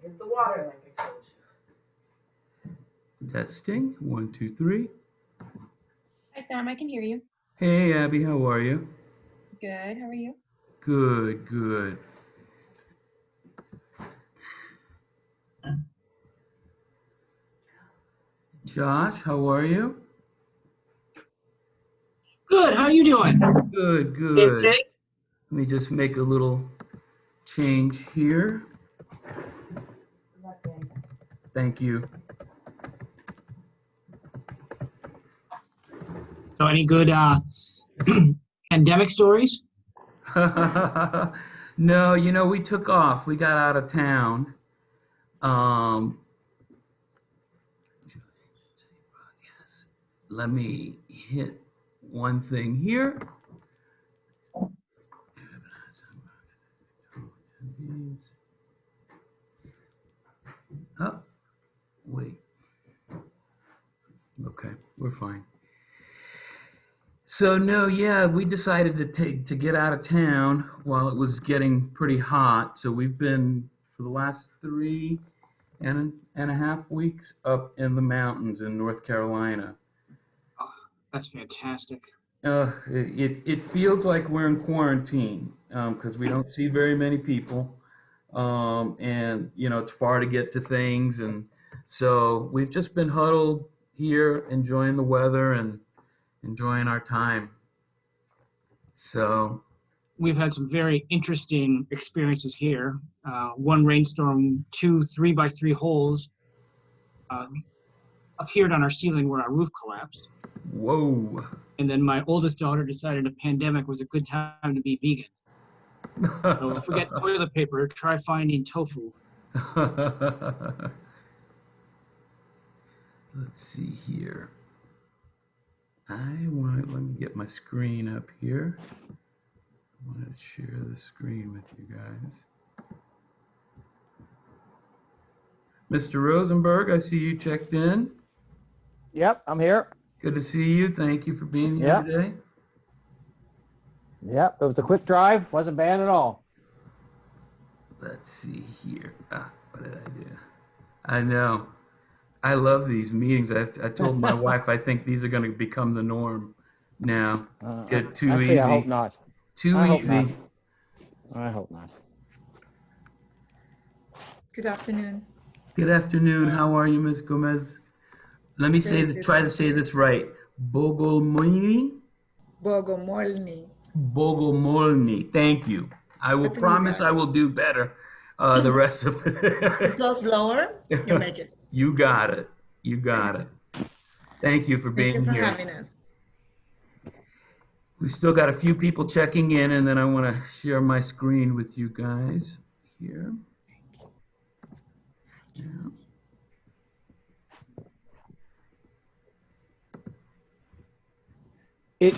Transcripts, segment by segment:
in the water like I told you. Testing, 1, 2, 3. Hi, Sam. I can hear you. Hey, Abby, how are you? Good. How are you? Good, good. Josh, how are you? Good. How are you doing? Good, Staying good. safe? Let me just make a little change here. Thank you. So, any good pandemic stories? No, we took off. We got out of town. Yes. Let me hit one thing here. Oh, wait. Okay, we're fine. So no, yeah, we decided to get out of town while it was getting pretty hot. So we've been for the last 3.5 weeks up in the mountains in North Carolina. Oh, that's fantastic. It feels like we're in quarantine because we don't see very many people, and it's far to get to things, and so we've just been huddled here, enjoying the weather and enjoying our time. So We've had some very interesting experiences here. One rainstorm, 2 3x3 holes appeared on our ceiling where our roof collapsed. whoa. And then my oldest daughter decided a pandemic was a good time to be vegan. So forget toilet paper, try finding tofu. Let's see here. Let me get my screen up here. I want to share the screen with you guys. Mr. Rosenberg, I see you checked in. Yep, I'm here. Good to see you. Thank you for being here Yep. today. Yep, it was a quick drive. Wasn't bad at all. Let's see here. What did I do? I know. I love these meetings. I told my wife I think these are going to become the norm now. Get too Actually, easy. I hope not. Too I hope easy. not. I hope not. Good afternoon. Good afternoon. How are you, Ms. Gomez? Let me try to say this right. Bogomolni? Bogomolni. Bogomolni. Thank you. I will promise I will do better the rest of it. It's a little slower. You'll make it. You got it. You got it. Thank you for being Thank you for here. having us. We still got a few people checking in, and then I want to share my screen with you guys here. Yeah.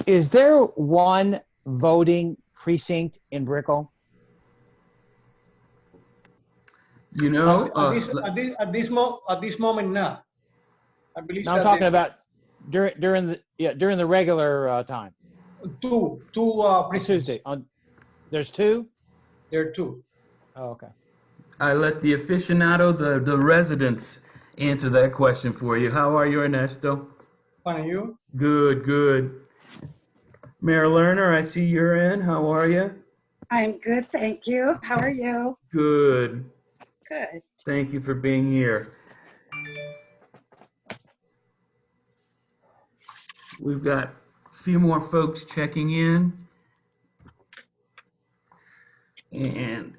Is there one voting precinct in Brickell? At this moment, not. I believe. No, I'm talking about during the regular time. Two precincts. Tuesday. There's 2. There are 2. Oh, okay. I let the aficionado, the residents, answer that question for you. How are you, Ernesto? Fine, and you? Good, good. Mayor Lerner, I see you're in. How are you? I'm good, thank you. How are you? Good. Good. Thank you for being here. We've got a few more folks checking in and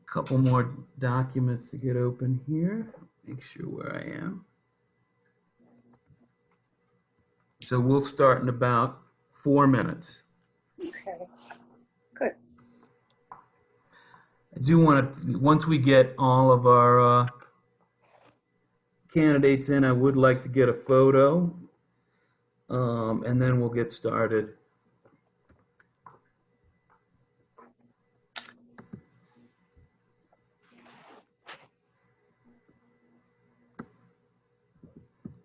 a couple more documents to get open here. Make sure where I am. So we'll start in about 4 minutes. Okay. Good. I do want to, once we get all of our candidates in, I would like to get a photo, and then we'll get started.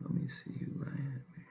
Let me see who I have here.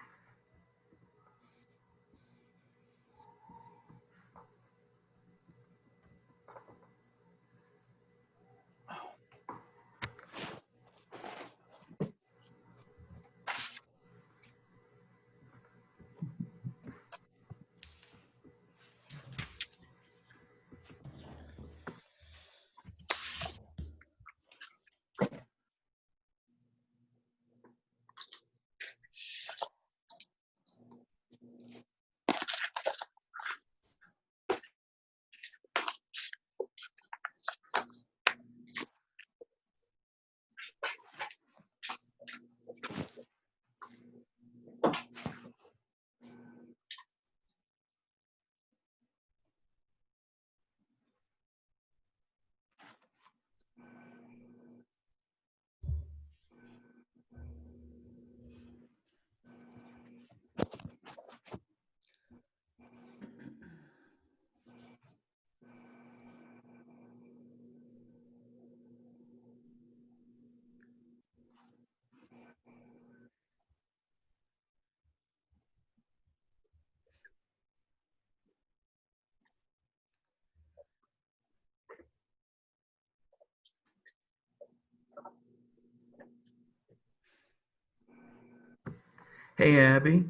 Hey, Abby.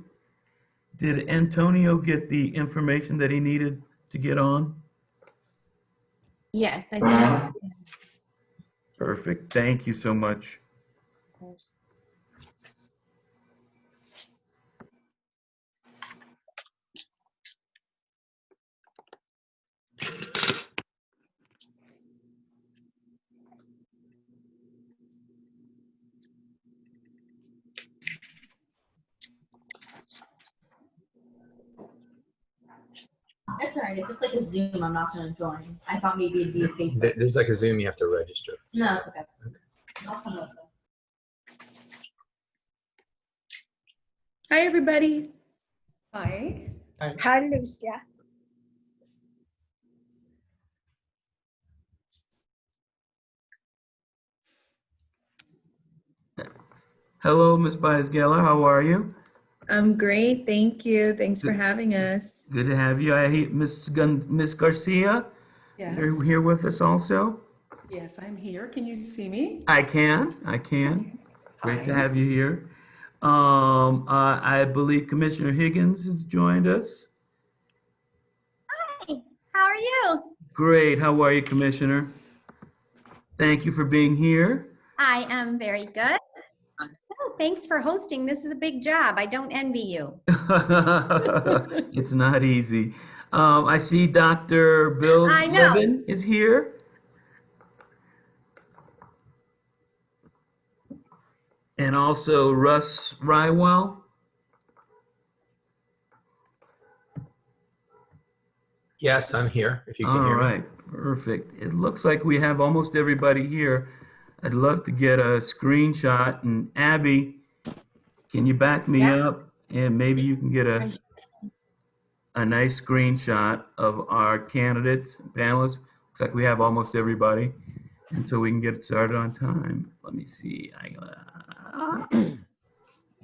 Did Antonio get the information that he needed to get on? Yes, I sent it. Perfect. Thank you so much. That's all right. If it's like a Zoom, I'm not gonna join. I thought maybe it'd be a Facebook. There's like a Zoom you have to register. No, it's okay. I'll come over. Hi, everybody. Hi. Hi. Hi, Lucia. Hello, Ms. Baez-Geller. How are you? I'm great. Thank you. Thanks for having us. Good to have you. Miss Garcia, Yes, you're here with us also? yes, I'm here. Can you see me? I can. Great to Hi. have you here. I believe Commissioner Higgins has joined us. Hi, how are you? Great. How are you, Commissioner? Thank you for being here. I am very good. Oh, thanks for hosting. This is a big job. I don't envy you. It's not easy. I see Dr. I know. Bild-Libbin is here. And also Russ Rywell. Yes, I'm here. If you can All hear me. right, perfect. It looks like we have almost everybody here. I'd love to get a screenshot. And Abby, can you back me Yeah. up? And maybe you can get a nice screenshot of our candidates and panelists. Looks like we have almost everybody. And so we can get it started on time. Let me see. Yeah,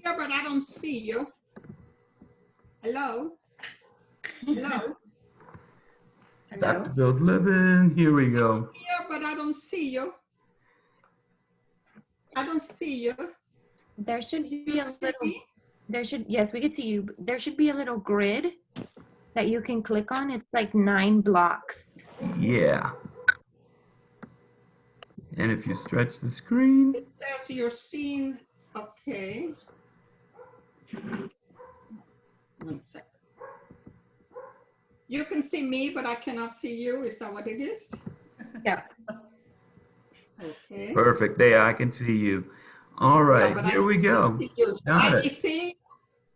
but I don't see you. Hello? Hello? Dr. Bild-Libbin, here we go. Yeah, but I don't see you. I don't see you. There should be You a see little, me? yes, we could see you. There should be a little grid that you can click on. It's like 9 blocks. Yeah. And if you stretch the screen. It says you're seen. Okay. 1 second. You can see me, but I cannot see you. Is that what it is? Yeah. Okay. Perfect. There, I can see you. All right, but here I we go. see you. Got I it. see.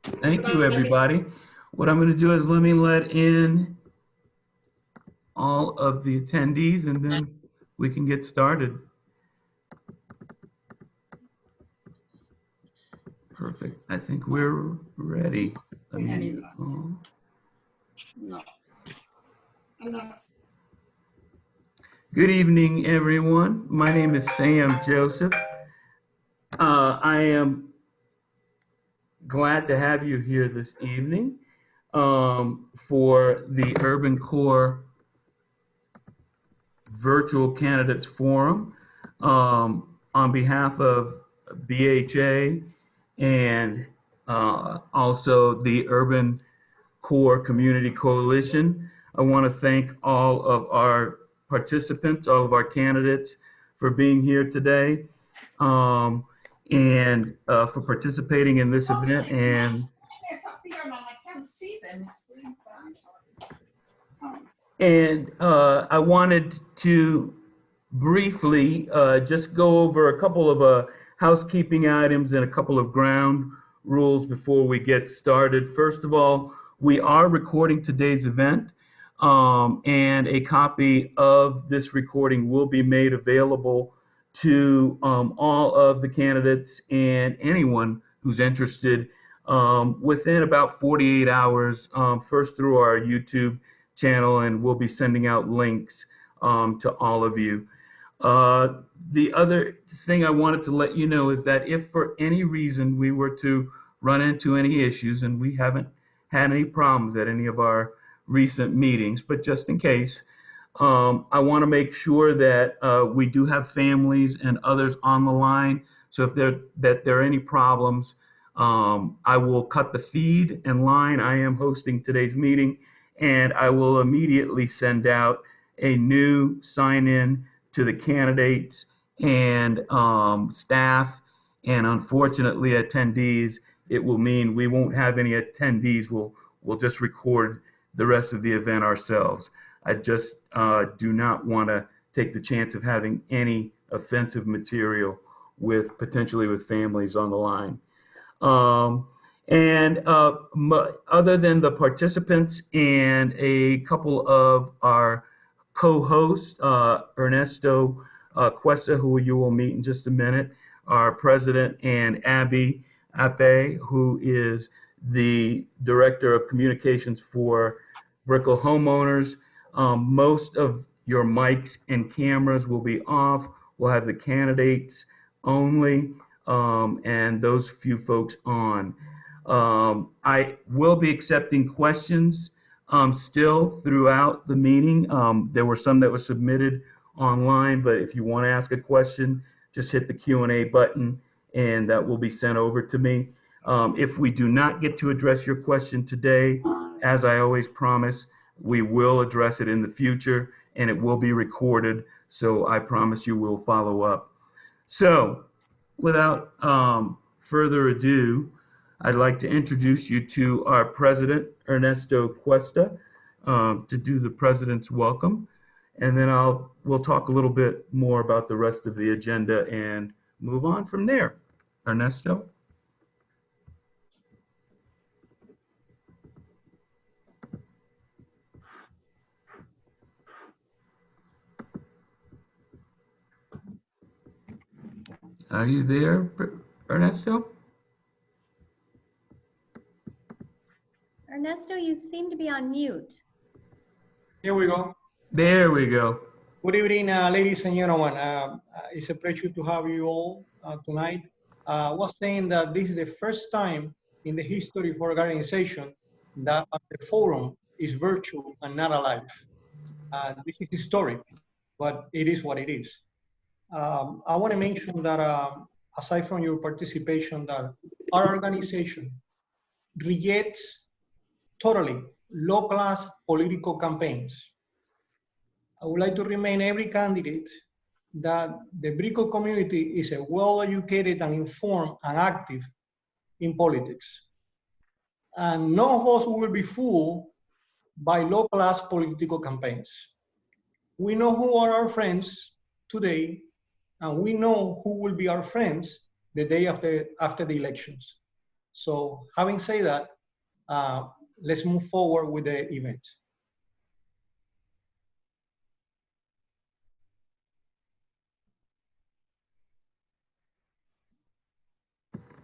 Thank you, everybody. What I'm going to do is let me let in all of the attendees, and then we can get started. Perfect. I think we're ready. Let me, No. I'm not. Good evening, everyone. My name is Sam Joseph. I am glad to have you here this evening for the Urban Core Virtual Candidates Forum. On behalf of BHA and also the Urban Core Community Coalition, I want to thank all of our participants, all of our candidates for being here today and for participating in this event. And I wanted to briefly just go over a couple of housekeeping items and a couple of ground rules before we get started. First of all, we are recording today's event, and a copy of this recording will be made available to all of the candidates and anyone who's interested within about 48 hours, first through our YouTube channel, and we'll be sending out links to all of you. The other thing I wanted to let you know is that if for any reason we were to run into any issues, and we haven't had any problems at any of our recent meetings, but just in case, I want to make sure that we do have families and others on the line. So if there are any problems, I will cut the feed and line. I am hosting today's meeting, and I will immediately send out a new sign-in to the candidates and staff, and unfortunately attendees. It will mean we won't have any attendees. We'll just record the rest of the event ourselves. I just do not want to take the chance of having any offensive material potentially with families on the line. Other than the participants and a couple of our co-hosts, Ernesto Cuesta, who you will meet in just a minute, our president, and Abby Ape, who is the director of communications for Brickell Homeowners. Most of your mics and cameras will be off. We'll have the candidates only, and those few folks on. I will be accepting questions still throughout the meeting. There were some that were submitted online, but if you want to ask a question, just hit the Q&A button and that will be sent over to me. If we do not get to address your question today, as I always promise, we will address it in the future and it will be recorded. So I promise you we'll follow up. So without further ado, I'd like to introduce you to our president, Ernesto Cuesta, to do the president's welcome. And then we'll talk a little bit more about the rest of the agenda and move on from there. Ernesto? Are you there, Ernesto? Ernesto, you seem to be on mute. Here we go. There we go. Good evening, ladies and gentlemen. It's a pleasure to have you all tonight. I was saying that this is the first time in the history of organization that the forum is virtual and not alive. This is historic, but it is what it is. I want to mention that aside from your participation, that our organization rejects totally low-class political campaigns. I would like to remind every candidate that the Brickell community is a well-educated and informed and active in politics. And none of us will be fooled by low-class political campaigns. We know who are our friends today, and we know who will be our friends the day after the elections. So having said that, let's move forward with the event.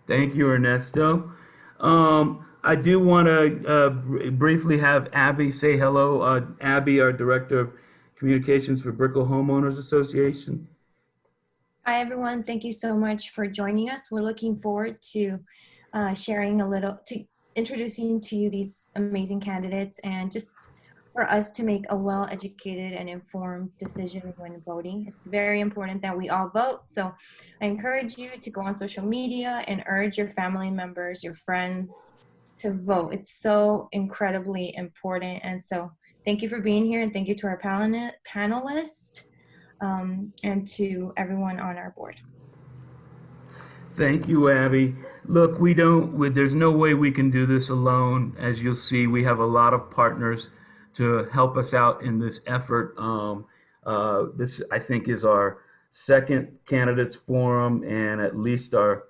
Thank you, Ernesto. I do want to briefly have Abby say hello. Abby, our Director of Communications for Brickell Homeowners Association. Hi, everyone. Thank you so much for joining us. We're looking forward to sharing introducing to you these amazing candidates and just for us to make a well-educated and informed decision when voting. It's very important that we all vote. So I encourage you to go on social media and urge your family members, your friends to vote. It's so incredibly important. And so thank you for being here, and thank you to our panelists and to everyone on our board. Thank you, Abby. Look, there's no way we can do this alone. As you'll see, we have a lot of partners to help us out in this effort. This, I think, is our second candidates forum and at least our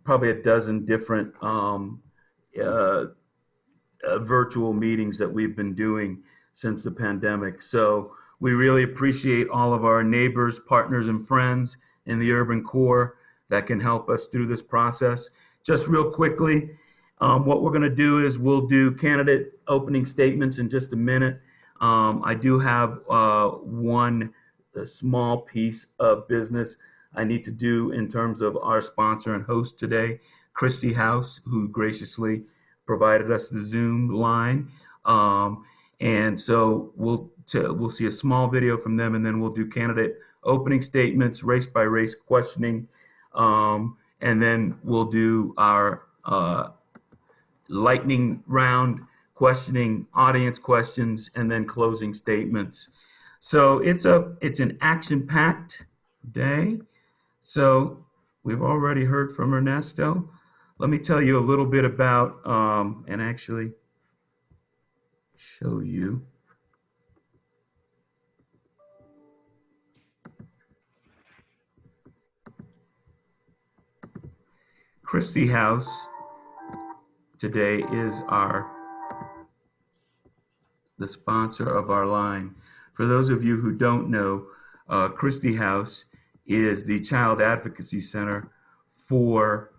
probably a dozen different virtual meetings that we've been doing since the pandemic. So we really appreciate all of our neighbors, partners, and friends in the urban core that can help us through this process. Just real quickly, what we're going to do is we'll do candidate opening statements in just a minute. I do have one small piece of business I need to do in terms of our sponsor and host today, Christy House, who graciously provided us the Zoom line. And so we'll see a small video from them, and then we'll do candidate opening statements, race by race questioning, and and then we'll do our lightning round, questioning, audience questions, and then closing statements. So it's an action-packed day. So we've already heard from Ernesto. Let me tell you a little bit about, and actually show you. Christie House today is the sponsor of our line. For those of you who don't know, Christie House is the child advocacy center for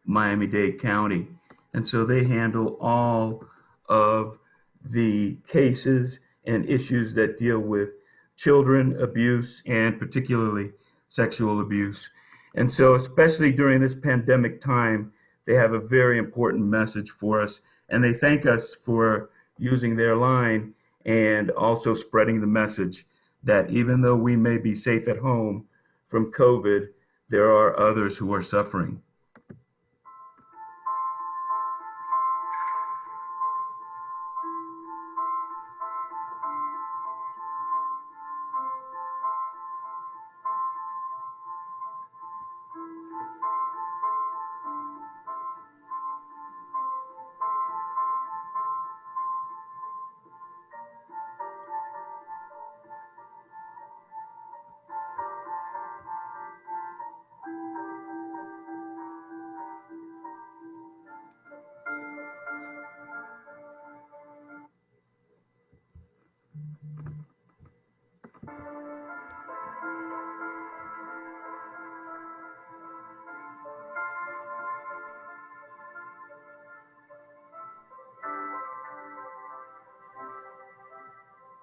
Miami-Dade County. And so they handle all of the cases and issues that deal with children abuse and particularly sexual abuse. And so especially during this pandemic time, they have a very important message for us. And they thank us for using their line and also spreading the message that even though we may be safe at home from COVID, there are others who are suffering.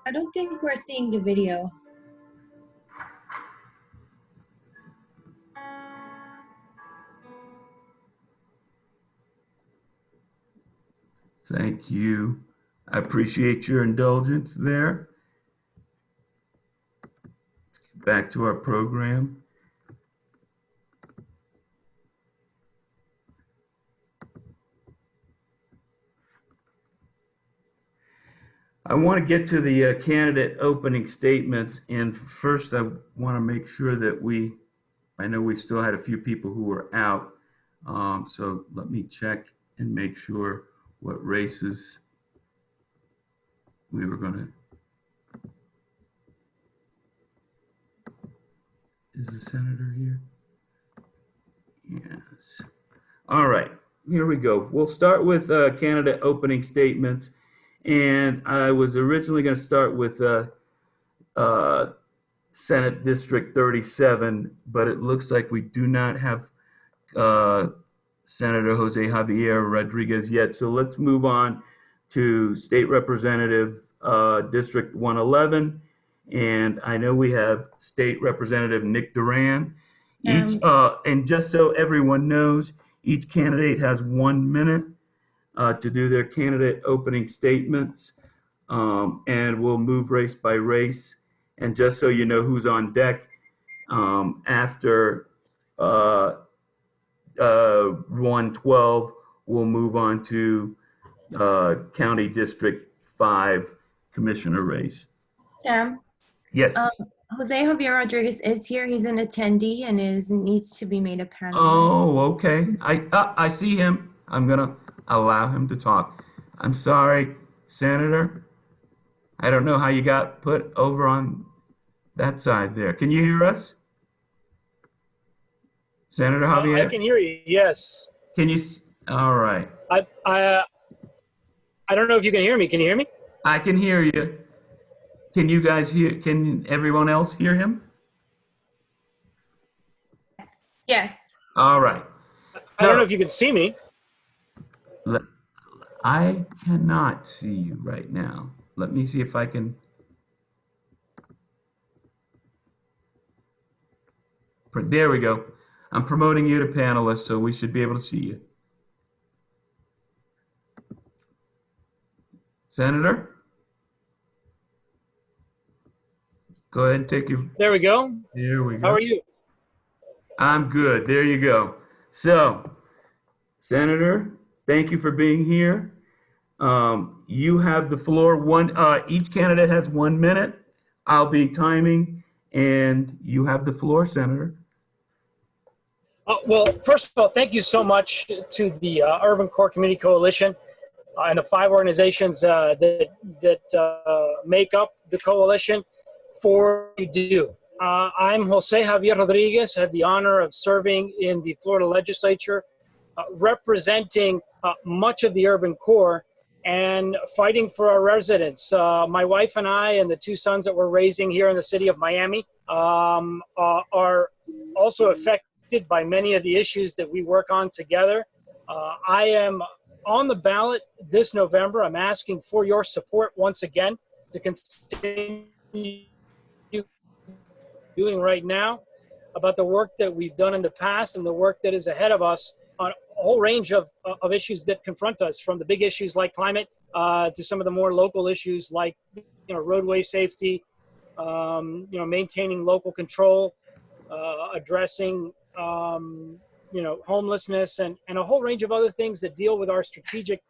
I don't think we're seeing the video. Thank you. I appreciate your indulgence there. Let's get back to our program. I want to get to the candidate opening statements. And first, I want to make sure that I know we still had a few people who were out. So let me check and make sure what races we were going to. Is the senator here? Yes. All right, here we go. We'll start with candidate opening statements. And I was originally going to start with Senate District 37, but it looks like we do not have Senator Jose Javier Rodriguez yet. So let's move on to State Representative District 111. And I know we have State Representative Nick Duran. And just so everyone knows, each candidate has 1 minute to do their candidate opening statements, and we'll move race by race. And just so you know who's on deck, after 112, we'll move on to County District 5 Commissioner race. Sam? Yes. Jose Javier Rodriguez is here. He's an attendee and needs to be made a panelist. Oh, okay. I see him. I'm gonna allow him to talk. I'm sorry, Senator. I don't know how you got put over on that side there. Can you hear us? Senator Javier? I can hear you, yes. Can you? All right. I don't know if you can hear me. Can you hear me? I can hear you. Can you guys hear? Can everyone else hear him? Yes. All right. I don't know if you can see me. I cannot see you right now. Let me see if I can. There we go. I'm promoting you to panelist, so we should be able to see you. Senator? Go ahead and take your. There we go. There we go. How are you? I'm good. There you go. So, Senator, thank you for being here. You have the floor. Each candidate has 1 minute. I'll be timing, and you have the floor, Senator. Well, first of all, thank you so much to the Urban Core Community Coalition and the 5 organizations that make up the coalition for what you do. I'm Jose Javier Rodriguez. I have the honor of serving in the Florida legislature, representing much of the urban core and fighting for our residents. My wife and I and the 2 sons that we're raising here in the city of Miami are also affected by many of the issues that we work on together. I am on the ballot this November. I'm asking for your support once again to continue doing right now about the work that we've done in the past and the work that is ahead of us on a whole range of issues that confront us, from the big issues like climate to some of the more local issues like roadway safety, maintaining local control, addressing homelessness, and a whole range of other things that deal with our strategic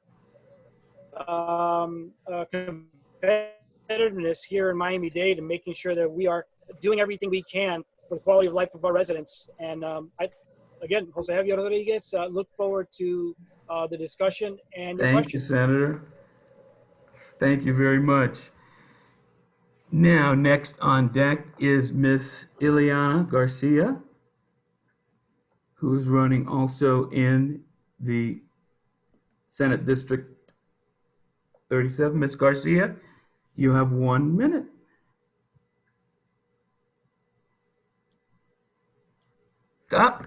competitiveness here in Miami-Dade, and making sure that we are doing everything we can for the quality of life of our residents. And again, Jose Javier Rodriguez, look forward to the discussion and your Thank you, questions. Senator. Thank you very much. Now, next on deck is Miss Ileana Garcia, who is running also in the Senate District 37. Ms. Garcia, you have 1 minute.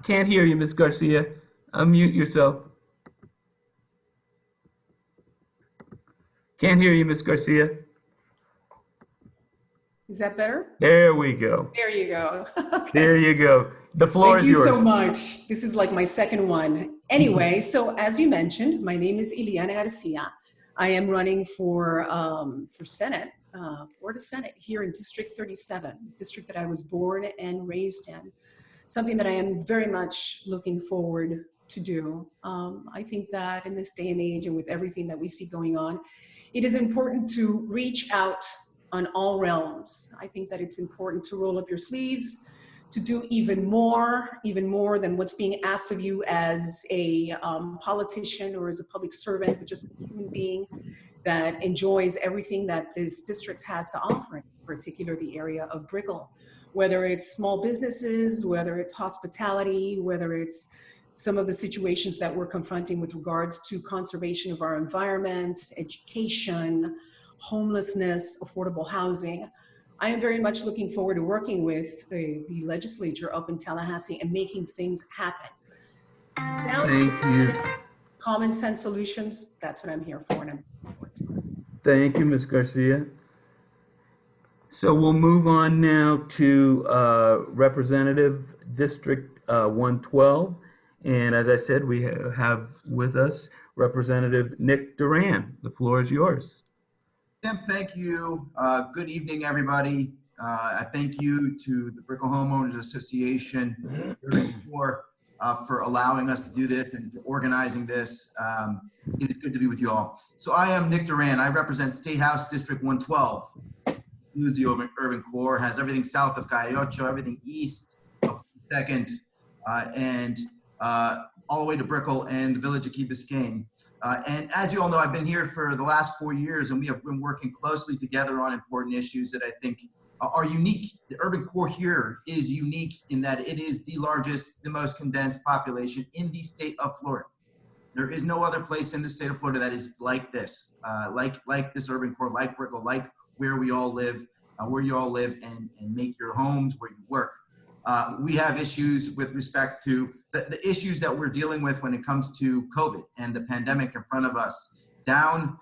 Can't hear you, Ms. Garcia. Unmute yourself. Can't hear you, Ms. Garcia. Is that better? There we go. There you go. Okay. There you go. The floor is yours. Thank you so much. This is like my second one. Anyway, so as you mentioned, my name is Ileana Garcia. I am running for Senate, Florida Senate here in District 37, district that I was born and raised in. Something that I am very much looking forward to do. I think that in this day and age, and with everything that we see going on, it is important to reach out on all realms. I think that it's important to roll up your sleeves, to do even more than what's being asked of you as a politician or as a public servant, but just a human being that enjoys everything that this district has to offer, in particular the area of Brickell. Whether it's small businesses, whether it's hospitality, whether it's some of the situations that we're confronting with regards to conservation of our environment, education, homelessness, affordable housing. I am very much looking forward to working with the legislature up in Tallahassee and making things happen. Thank you. Common sense solutions, that's what I'm here for, and I'm looking forward to it. Thank you, Ms. Garcia. So we'll move on now to Representative District 112. And as I said, we have with us Representative Nick Duran. The floor is yours. Tim, thank you. Good evening, everybody. I thank you to the Brickell Homeowners Association for allowing us to do this and for organizing this. It is good to be with you all. So I am Nick Duran. I represent State House District 112. Includes the urban core, has everything south of Calle Ocho, everything east of 2nd, and all the way to Brickell and the village of Key Biscayne. And as you all know, I've been here for the last 4 years, and we have been working closely together on important issues that I think are unique. The urban core here is unique in that it is the largest, the most condensed population in the state of Florida. There is no other place in the state of Florida that is like this, like this urban core, like Brickell, like where we all live, where you all live and make your homes, where you work. We have issues with respect to the issues that we're dealing with when it comes to COVID and the pandemic in front of us, down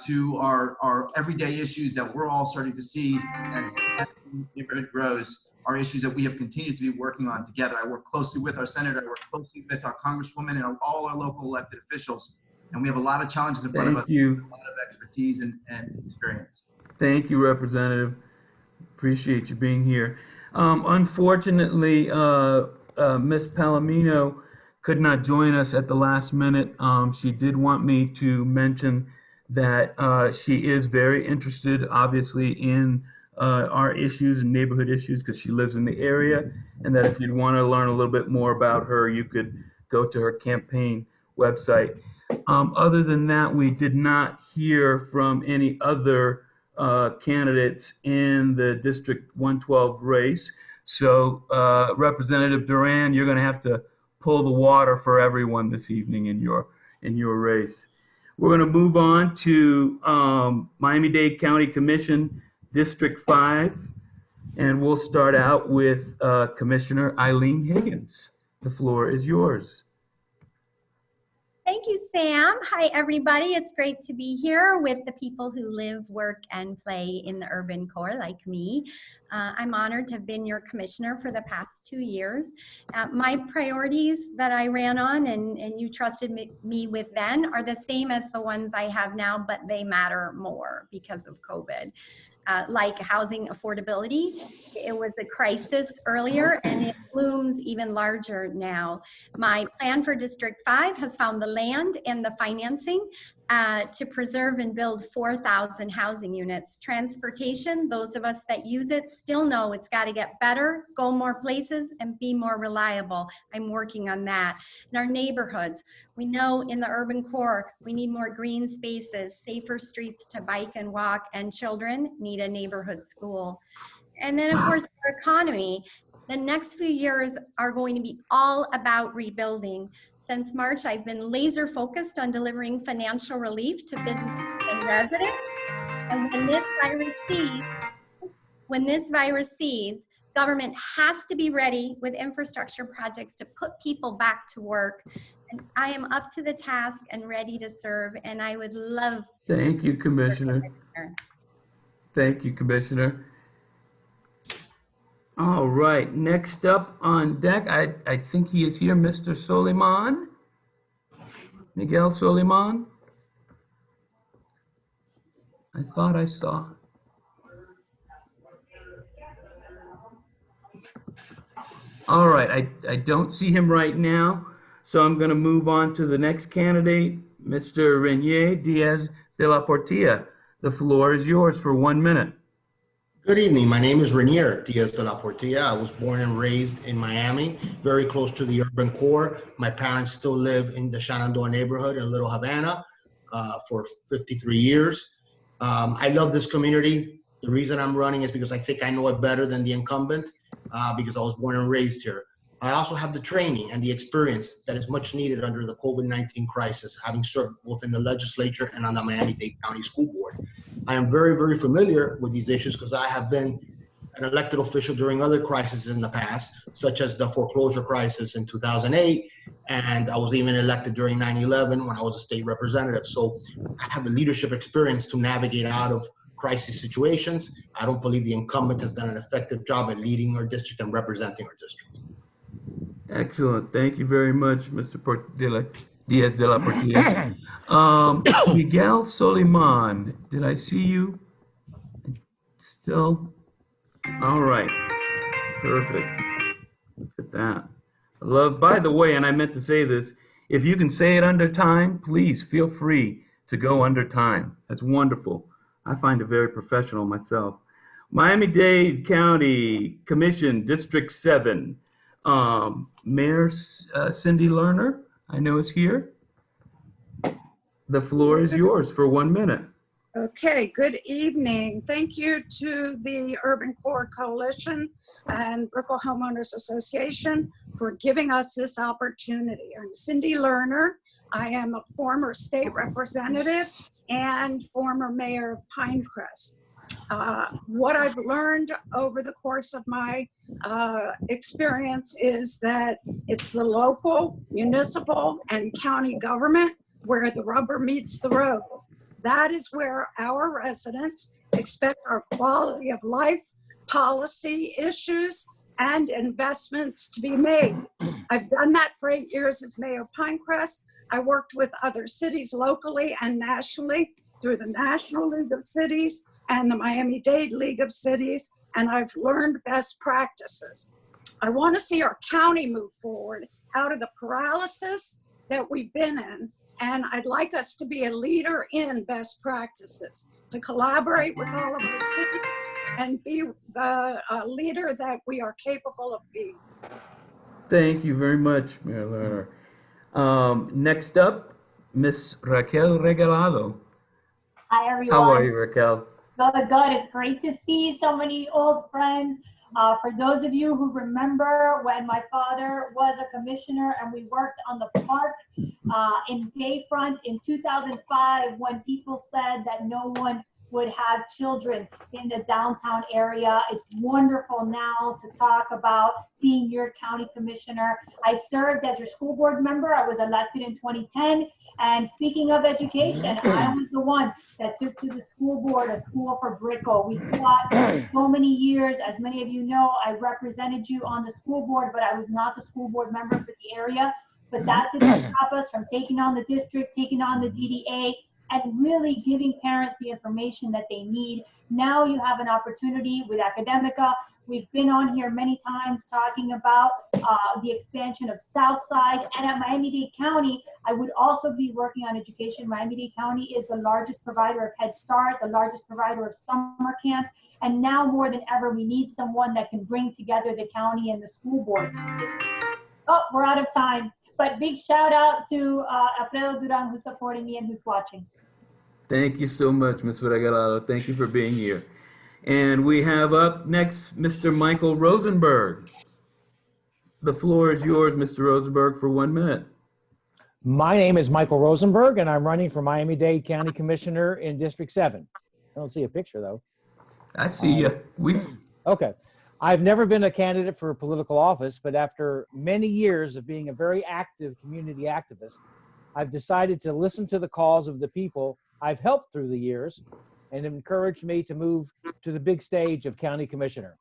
to our everyday issues that we're all starting to see as the neighborhood grows, are issues that we have continued to be working on together. I work closely with our senator, I work closely with our congresswoman and all our local elected officials, and we have a lot of challenges in front of us, a lot of expertise and experience. Thank you, Representative. Appreciate you being here. Unfortunately, Miss Palomino could not join us at the last minute. She did want me to mention that she is very interested, obviously, in our issues and neighborhood issues because she lives in the area, and that if you'd want to learn a little bit more about her, you could go to her campaign website. Other than that, we did not hear from any other candidates in the District 112 race. So Representative Duran, you're going to have to pull the water for everyone this evening in your race. We're going to move on to Miami-Dade County Commission, District 5, and we'll start out with Commissioner Eileen Higgins. The floor is yours. Thank you, Sam. Hi, everybody. It's great to be here with the people who live, work, and play in the urban core like me. I'm honored to have been your commissioner for the past 2 years. My priorities that I ran on and you trusted me with then are the same as the ones I have now, but they matter more because of COVID. Like housing affordability. It was a crisis earlier and it looms even larger now. My plan for District 5 has found the land and the financing to preserve and build 4,000 housing units. Transportation, those of us that use it still know it's got to get better, go more places, and be more reliable. I'm working on that. In our neighborhoods, we know in the urban core, we need more green spaces, safer streets to bike and walk, and children need a neighborhood school. And then, of course, our economy. The next few years are going to be all about rebuilding. Since March, I've been laser focused on delivering financial relief to businesses and residents. And when this virus seeds, government has to be ready with infrastructure projects to put people back to work. And I am up to the task and ready to serve. And I would love to Thank you, Commissioner. Thank you, Commissioner. All right, next up on deck, I think he is here, Mr. Soliman. Miguel Soliman. I thought I saw. All right, I don't see him right now, so I'm going to move on to the next candidate, Mr. Renier Diaz de la Portilla. The floor is yours for 1 minute. Good evening. My name is Renier Diaz de la Portilla. I was born and raised in Miami, very close to the urban core. My parents still live in the Shenandoah neighborhood in Little Havana for 53 years. I love this community. The reason I'm running is because I think I know it better than the incumbent because I was born and raised here. I also have the training and the experience that is much needed under the COVID-19 crisis, having served both in the legislature and on the Miami-Dade County School Board. I am very, very familiar with these issues because I have been an elected official during other crises in the past, such as the foreclosure crisis in 2008, and I was even elected during 9/11 when I was a state representative. So I have the leadership experience to navigate out of crisis situations. I don't believe the incumbent has done an effective job at leading our district and representing our district. Excellent. Thank you very much, Mr. Diaz de la Portilla. Miguel Soliman, did I see you? Still? All right. Perfect. Look at that. By the way, and I meant to say this, if you can say it under time, please feel free to go under time. That's wonderful. I find it very professional myself. Miami-Dade County Commission, District 7. Mayor Cindy Lerner, I know is here. The floor is yours for 1 minute. Okay, good evening. Thank you to the Urban Core Coalition and Brickell Homeowners Association for giving us this opportunity. I'm Cindy Lerner. I am a former state representative and former mayor of Pinecrest. What I've learned over the course of my experience is that it's the local, municipal, and county government where the rubber meets the road. That is where our residents expect our quality of life, policy issues, and investments to be made. I've done that for 8 years as mayor of Pinecrest. I worked with other cities locally and nationally through the National League of Cities and the Miami-Dade League of Cities, and I've learned best practices. I want to see our county move forward out of the paralysis that we've been in. And I'd like us to be a leader in best practices, to collaborate with all of our cities and be the leader that we are capable of being. Thank you very much, Mayor Lerner. Next up, Miss Raquel Regalado. Hi, everyone. How are you, Raquel? Good, good. It's great to see so many old friends. For those of you who remember when my father was a commissioner and we worked on the park in Bayfront in 2005, when people said that no one would have children in the downtown area. It's wonderful now to talk about being your county commissioner. I served as your school board member. I was elected in 2010. And speaking of education, I was the one that took to the school board a school for Brickell. We fought for so many years. As many of you know, I represented you on the school board, but I was not the school board member for the area. But that didn't stop us from taking on the district, taking on the DDA, and really giving parents the information that they need. Now you have an opportunity with Academica. We've been on here many times talking about the expansion of Southside, and at Miami-Dade County, I would also be working on education. Miami-Dade County is the largest provider of Head Start, the largest provider of summer camps, and now more than ever, we need someone that can bring together the county and the school board. We're out of time, but big shout out to Alfredo Duran, who's supporting me and who's watching. Thank you so much, Ms. Regalado. Thank you for being here. And we have up next Mr. Michael Rosenberg. The floor is yours, Mr. Rosenberg, for 1 minute. My name is Michael Rosenberg, and I'm running for Miami-Dade County Commissioner in District 7. I don't see a picture, though. I see you. Okay. I've never been a candidate for political office, but after many years of being a very active community activist, I've decided to listen to the calls of the people I've helped through the years and encouraged me to move to the big stage of county commissioner.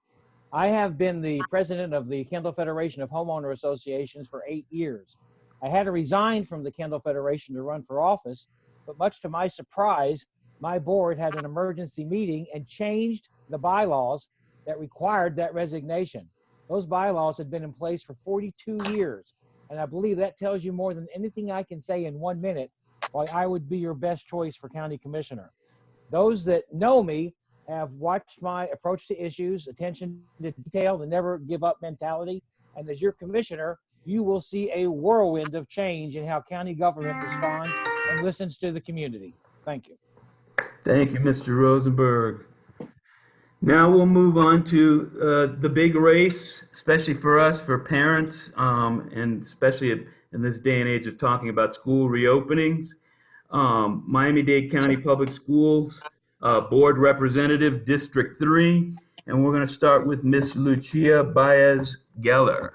I have been the president of the Kendall Federation of Homeowner Associations for 8 years. I had to resign from the Kendall Federation to run for office, but much to my surprise, my board had an emergency meeting and changed the bylaws that required that resignation. Those bylaws had been in place for 42 years, and I believe that tells you more than anything I can say in 1 minute why I would be your best choice for county commissioner. Those that know me have watched my approach to issues, attention to detail, the never give up mentality. And as your commissioner, you will see a whirlwind of change in how county government responds and listens to the community. Thank you. Thank you, Mr. Rosenberg. Now we'll move on to the big race, especially for us, for parents, and especially in this day and age of talking about school reopenings. Miami-Dade County Public Schools Board Representative, District 3, and we're going to start with Miss Lucia Baez-Geller.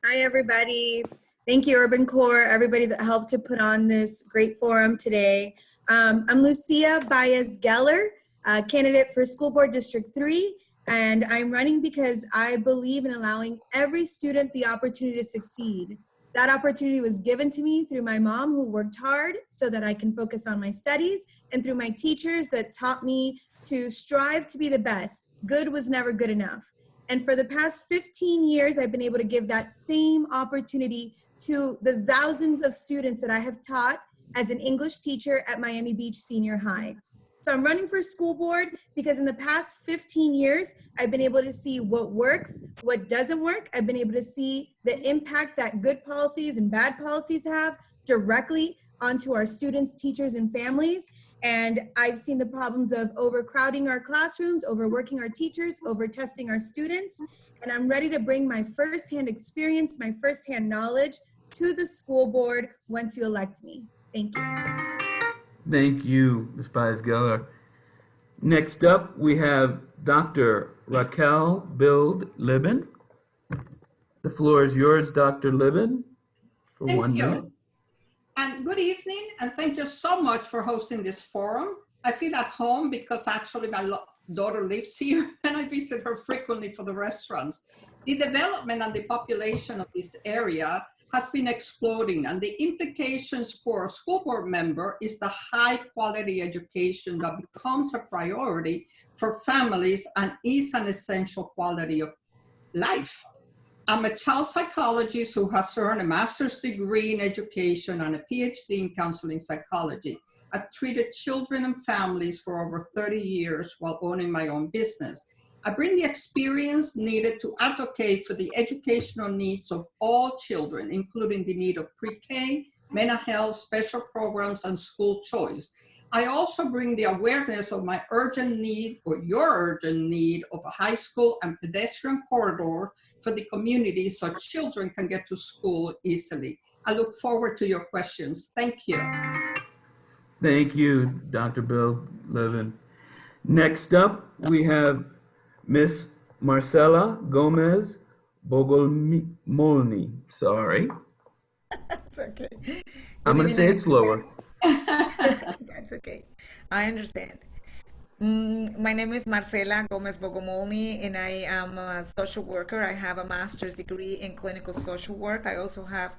Hi, everybody. Thank you, Urban Corps, everybody that helped to put on this great forum today. I'm Lucia Baez-Geller, candidate for School Board District 3, and I'm running because I believe in allowing every student the opportunity to succeed. That opportunity was given to me through my mom, who worked hard so that I can focus on my studies, and through my teachers that taught me to strive to be the best. Good was never good enough. And for the past 15 years, I've been able to give that same opportunity to the thousands of students that I have taught as an English teacher at Miami Beach Senior High. So I'm running for school board because in the past 15 years, I've been able to see what works, what doesn't work. I've been able to see the impact that good policies and bad policies have directly onto our students, teachers, and families. And I've seen the problems of overcrowding our classrooms, overworking our teachers, over-testing our students. And I'm ready to bring my firsthand experience, my firsthand knowledge to the school board once you elect me. Thank you. Thank you, Ms. Baez-Geller. Next up, we have Dr. Raquel Bild-Libbin. The floor is yours, Dr. Libbin, for 1 minute. And good evening, and thank you so much for hosting this forum. I feel at home because actually my daughter lives here and I visit her frequently for the restaurants. The development and the population of this area has been exploding, and the implications for a school board member is the high quality education that becomes a priority for families and is an essential quality of life. I'm a child psychologist who has earned a master's degree in education and a PhD in counseling psychology. I've treated children and families for over 30 years while owning my own business. I bring the experience needed to advocate for the educational needs of all children, including the need of pre-K, mental health, special programs, and school choice. I also bring the awareness of my urgent need, or your urgent need, of a high school and pedestrian corridor for the community so children can get to school easily. I look forward to your questions. Thank you. Thank you, Dr. Bild-Libbin. Next up, we have Miss Marcela Gomez-Bogomolni. Sorry. That's okay. I'm going to say it slower. That's okay. I understand. My name is Marcela Gomez-Bogomolni, and I am a social worker. I have a master's degree in clinical social work. I also have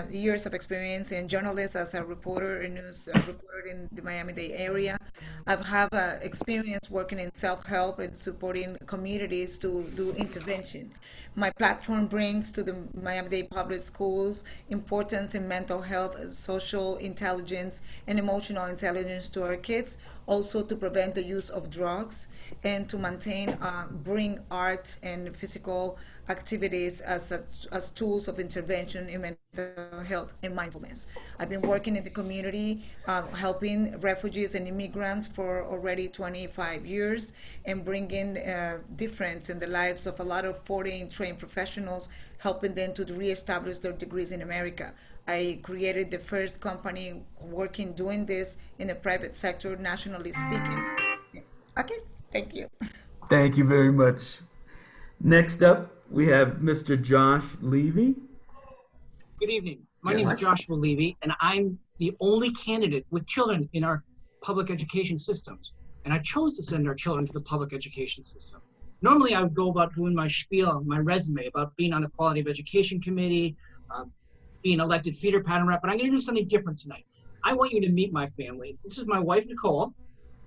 years of experience in journalism as a reporter, a news reporter in the Miami-Dade area. I've had experience working in self-help and supporting communities to do intervention. My platform brings to the Miami-Dade public schools importance in mental health, social intelligence, and emotional intelligence to our kids, also to prevent the use of drugs, and to maintain, bring art and physical activities as tools of intervention in mental health and mindfulness. I've been working in the community, helping refugees and immigrants for already 25 years, and bringing difference in the lives of a lot of foreign trained professionals, helping them to reestablish their degrees in America. I created the first company doing this in the private sector, nationally speaking. Okay, thank you. Thank you very much. Next up, we have Mr. Josh Levy. Good evening. My name is Joshua Levy, and I'm the only candidate with children in our public education systems. And I chose to send our children to the public education system. Normally, I would go about doing my spiel, my resume about being on the Quality of Education Committee, being elected feeder pattern rep, but I'm going to do something different tonight. I want you to meet my family. This is my wife, Nicole,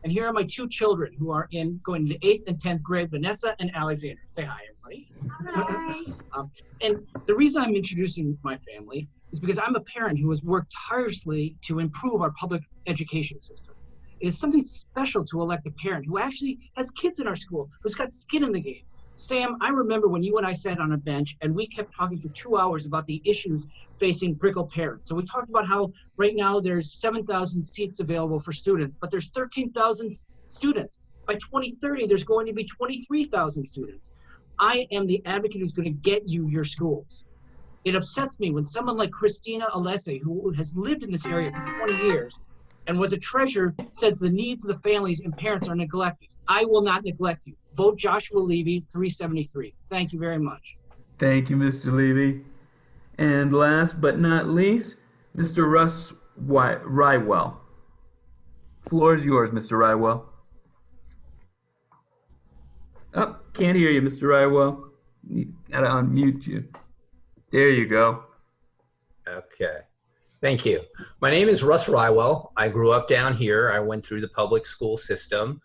and here are my two children who are going to 8th and 10th grade, Vanessa and Alexander. Say hi, everybody. Hi. And the reason I'm introducing my family is because I'm a parent who has worked tirelessly to improve our public education system. It is something special to elect a parent who actually has kids in our school, who's got skin in the game. Sam, I remember when you and I sat on a bench and we kept talking for 2 hours about the issues facing Brickell parents. So we talked about how right now there's 7,000 seats available for students, but there's 13,000 students. By 2030, there's going to be 23,000 students. I am the advocate who's going to get you your schools. It upsets me when someone like Christina Alessi, who has lived in this area for 20 years and was a treasurer, says the needs of the families and parents are neglected. I will not neglect you. Vote Joshua Levy, 373. Thank you very much. Thank you, Mr. Levy. And last but not least, Mr. Russ Rywell. Floor is yours, Mr. Rywell. Oh, can't hear you, Mr. Rywell. You gotta unmute you. There you go. Okay. Thank you. My name is Russ Rywell. I grew up down here. I went through the public school system,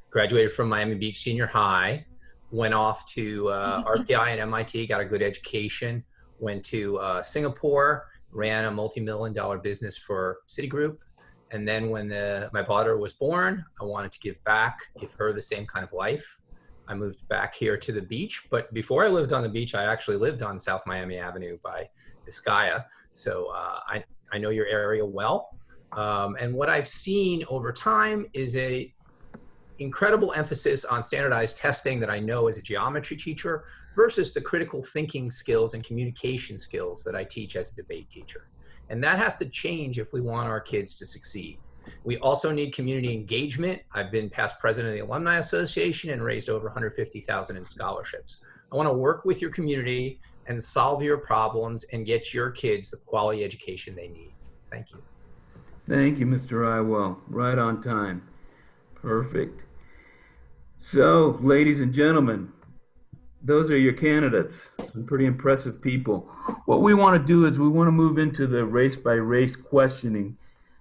graduated from Miami Beach Senior High, went off to RPI and MIT, got a good education, went to Singapore, ran a multi-million-dollar business for Citigroup. And then when my daughter was born, I wanted to give back, give her the same kind of life. I moved back here to the beach, but before I lived on the beach, I actually lived on South Miami Avenue by Vizcaya. So I know your area well. And what I've seen over time is a incredible emphasis on standardized testing that I know as a geometry teacher versus the critical thinking skills and communication skills that I teach as a debate teacher. And that has to change if we want our kids to succeed. We also need community engagement. I've been past president of the Alumni Association and raised over $150,000 in scholarships. I want to work with your community and solve your problems and get your kids the quality education they need. Thank you. Thank you, Mr. Rywell. Right on time. Perfect. So, ladies and gentlemen, those are your candidates. Some pretty impressive people. What we want to do is we want to move into the race-by-race questioning.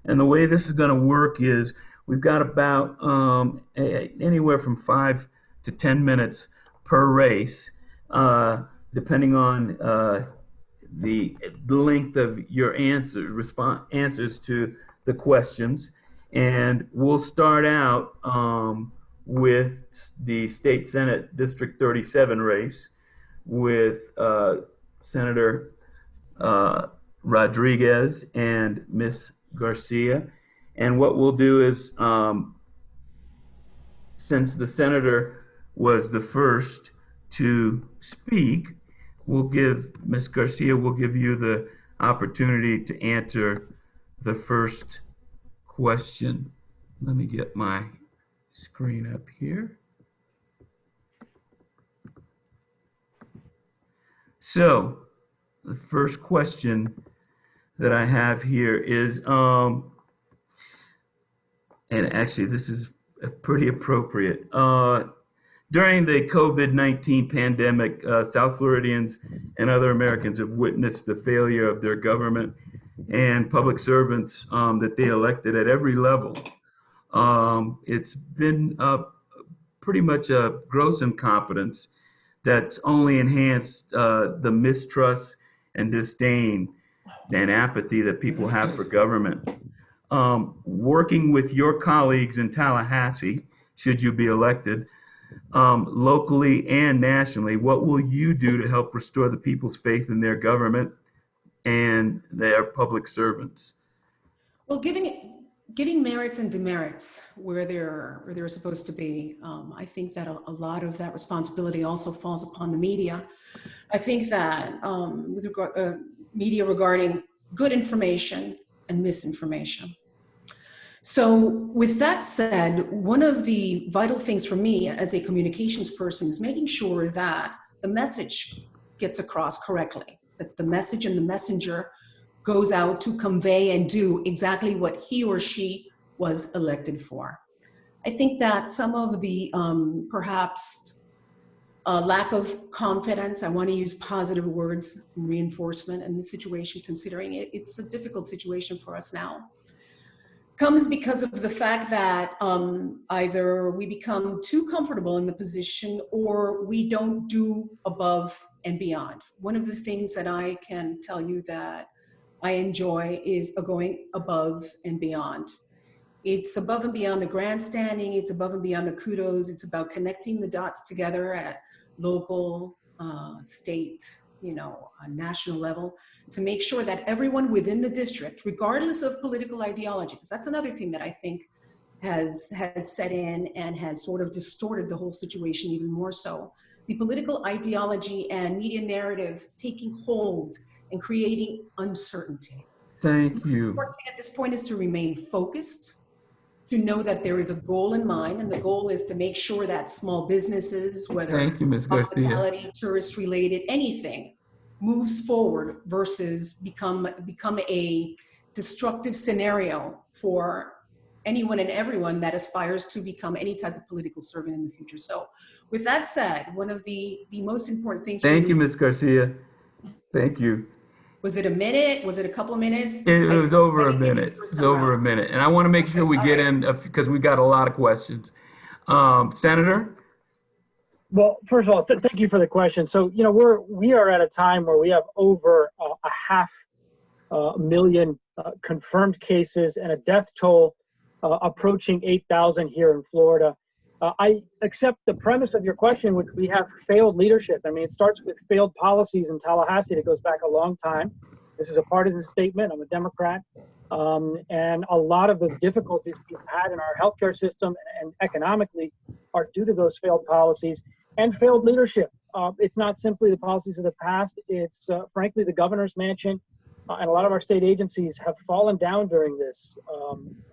And the way this is going to work is we've got about anywhere from 5 to 10 minutes per race, depending on the length of your answers to the questions. And we'll start out with the State Senate District 37 race with Senator Rodriguez and Miss Garcia. And what we'll do is, since the senator was the first to speak, we'll give Miss Garcia, we'll give you the opportunity to answer the first question. Let me get my screen up here. So the first question that I have here is, and actually this is pretty appropriate. During the COVID-19 pandemic, South Floridians and other Americans have witnessed the failure of their government and public servants that they elected at every level. It's been pretty much a gross incompetence that's only enhanced the mistrust and disdain and apathy that people have for government. Working with your colleagues in Tallahassee, should you be elected, locally and nationally, what will you do to help restore the people's faith in their government and their public servants? Well, giving merits and demerits where they're supposed to be, I think that a lot of that responsibility also falls upon the media. I think that with regard media regarding good information and misinformation. So with that said, one of the vital things for me as a communications person is making sure that the message gets across correctly, that the message and the messenger goes out to convey and do exactly what he or she was elected for. I think that some of the perhaps lack of confidence, I want to use positive words, reinforcement in this situation, considering it's a difficult situation for us now, comes because of the fact that either we become too comfortable in the position or we don't do above and beyond. One of the things that I can tell you that I enjoy is going above and beyond. It's above and beyond the grandstanding, it's above and beyond the kudos, it's about connecting the dots together at local, state, national level, to make sure that everyone within the district, regardless of political ideology, because that's another thing that I think has set in and has sort of distorted the whole situation even more so. The political ideology and media narrative taking hold and creating uncertainty. Thank you. The important thing at this point is to remain focused, to know that there is a goal in mind, and the goal is to make sure that small businesses, whether Thank you, Ms. Garcia. hospitality, tourist related, anything, moves forward versus become a destructive scenario for anyone and everyone that aspires to become any type of political servant in the future. So with that said, one of the most important things. Thank you, Ms. Garcia. Thank you. Was it a minute? Was it a couple of minutes? It was over a minute. It was over a minute. And I want to make sure we get in because we got a lot of questions. Senator? Well, first of all, thank you for the question. So, we are at a time where we have over 500,000 confirmed cases and a death toll approaching 8,000 here in Florida. I accept the premise of your question, which we have failed leadership. I mean, it starts with failed policies in Tallahassee that goes back a long time. This is a partisan statement. I'm a Democrat. And a lot of the difficulties we've had in our healthcare system and economically are due to those failed policies and failed leadership. It's not simply the policies of the past. It's frankly, the governor's mansion and a lot of our state agencies have fallen down during this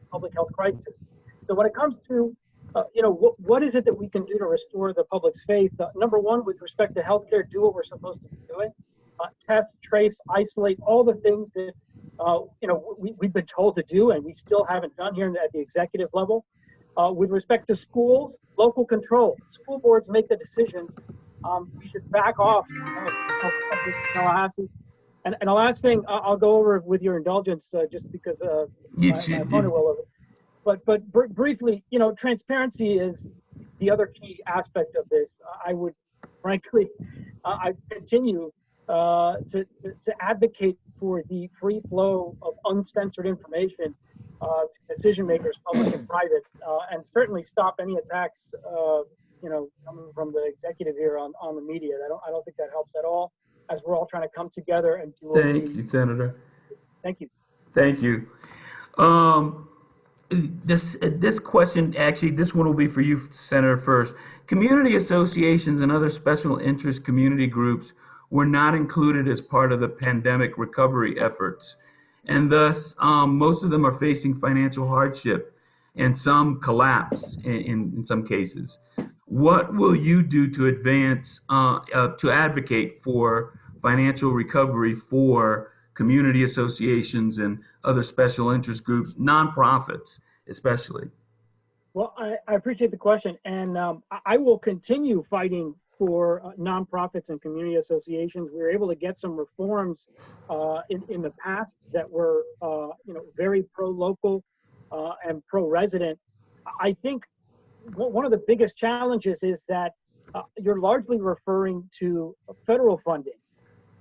public health crisis. So when it comes to what is it that we can do to restore the public's faith? Number one, with respect to healthcare, do what we're supposed to be doing. Test, trace, isolate, all the things that we've been told to do and we still haven't done here at the executive level. With respect to schools, local control. School boards make the decisions. We should back off of Tallahassee. And the last thing I'll go over with your indulgence, just because my opponent will. But briefly, transparency is the other key aspect of this. I would frankly, I continue to advocate for the free flow of uncensored information to decision makers, public and private, and certainly stop any attacks, coming from the executive here on the media. I don't think that helps at all, as we're all trying to come together and do. Thank you, Senator. Thank you. Thank you. This question, actually, this one will be for you, Senator, first. Community associations and other special interest community groups were not included as part of the pandemic recovery efforts. And thus, most of them are facing financial hardship and some collapse in some cases. What will you do to advance, to advocate for financial recovery for community associations and other special interest groups, nonprofits especially? Well, I appreciate the question, and I will continue fighting for nonprofits and community associations. We were able to get some reforms in the past that were, very pro-local and pro-resident. I think one of the biggest challenges is that you're largely referring to federal funding.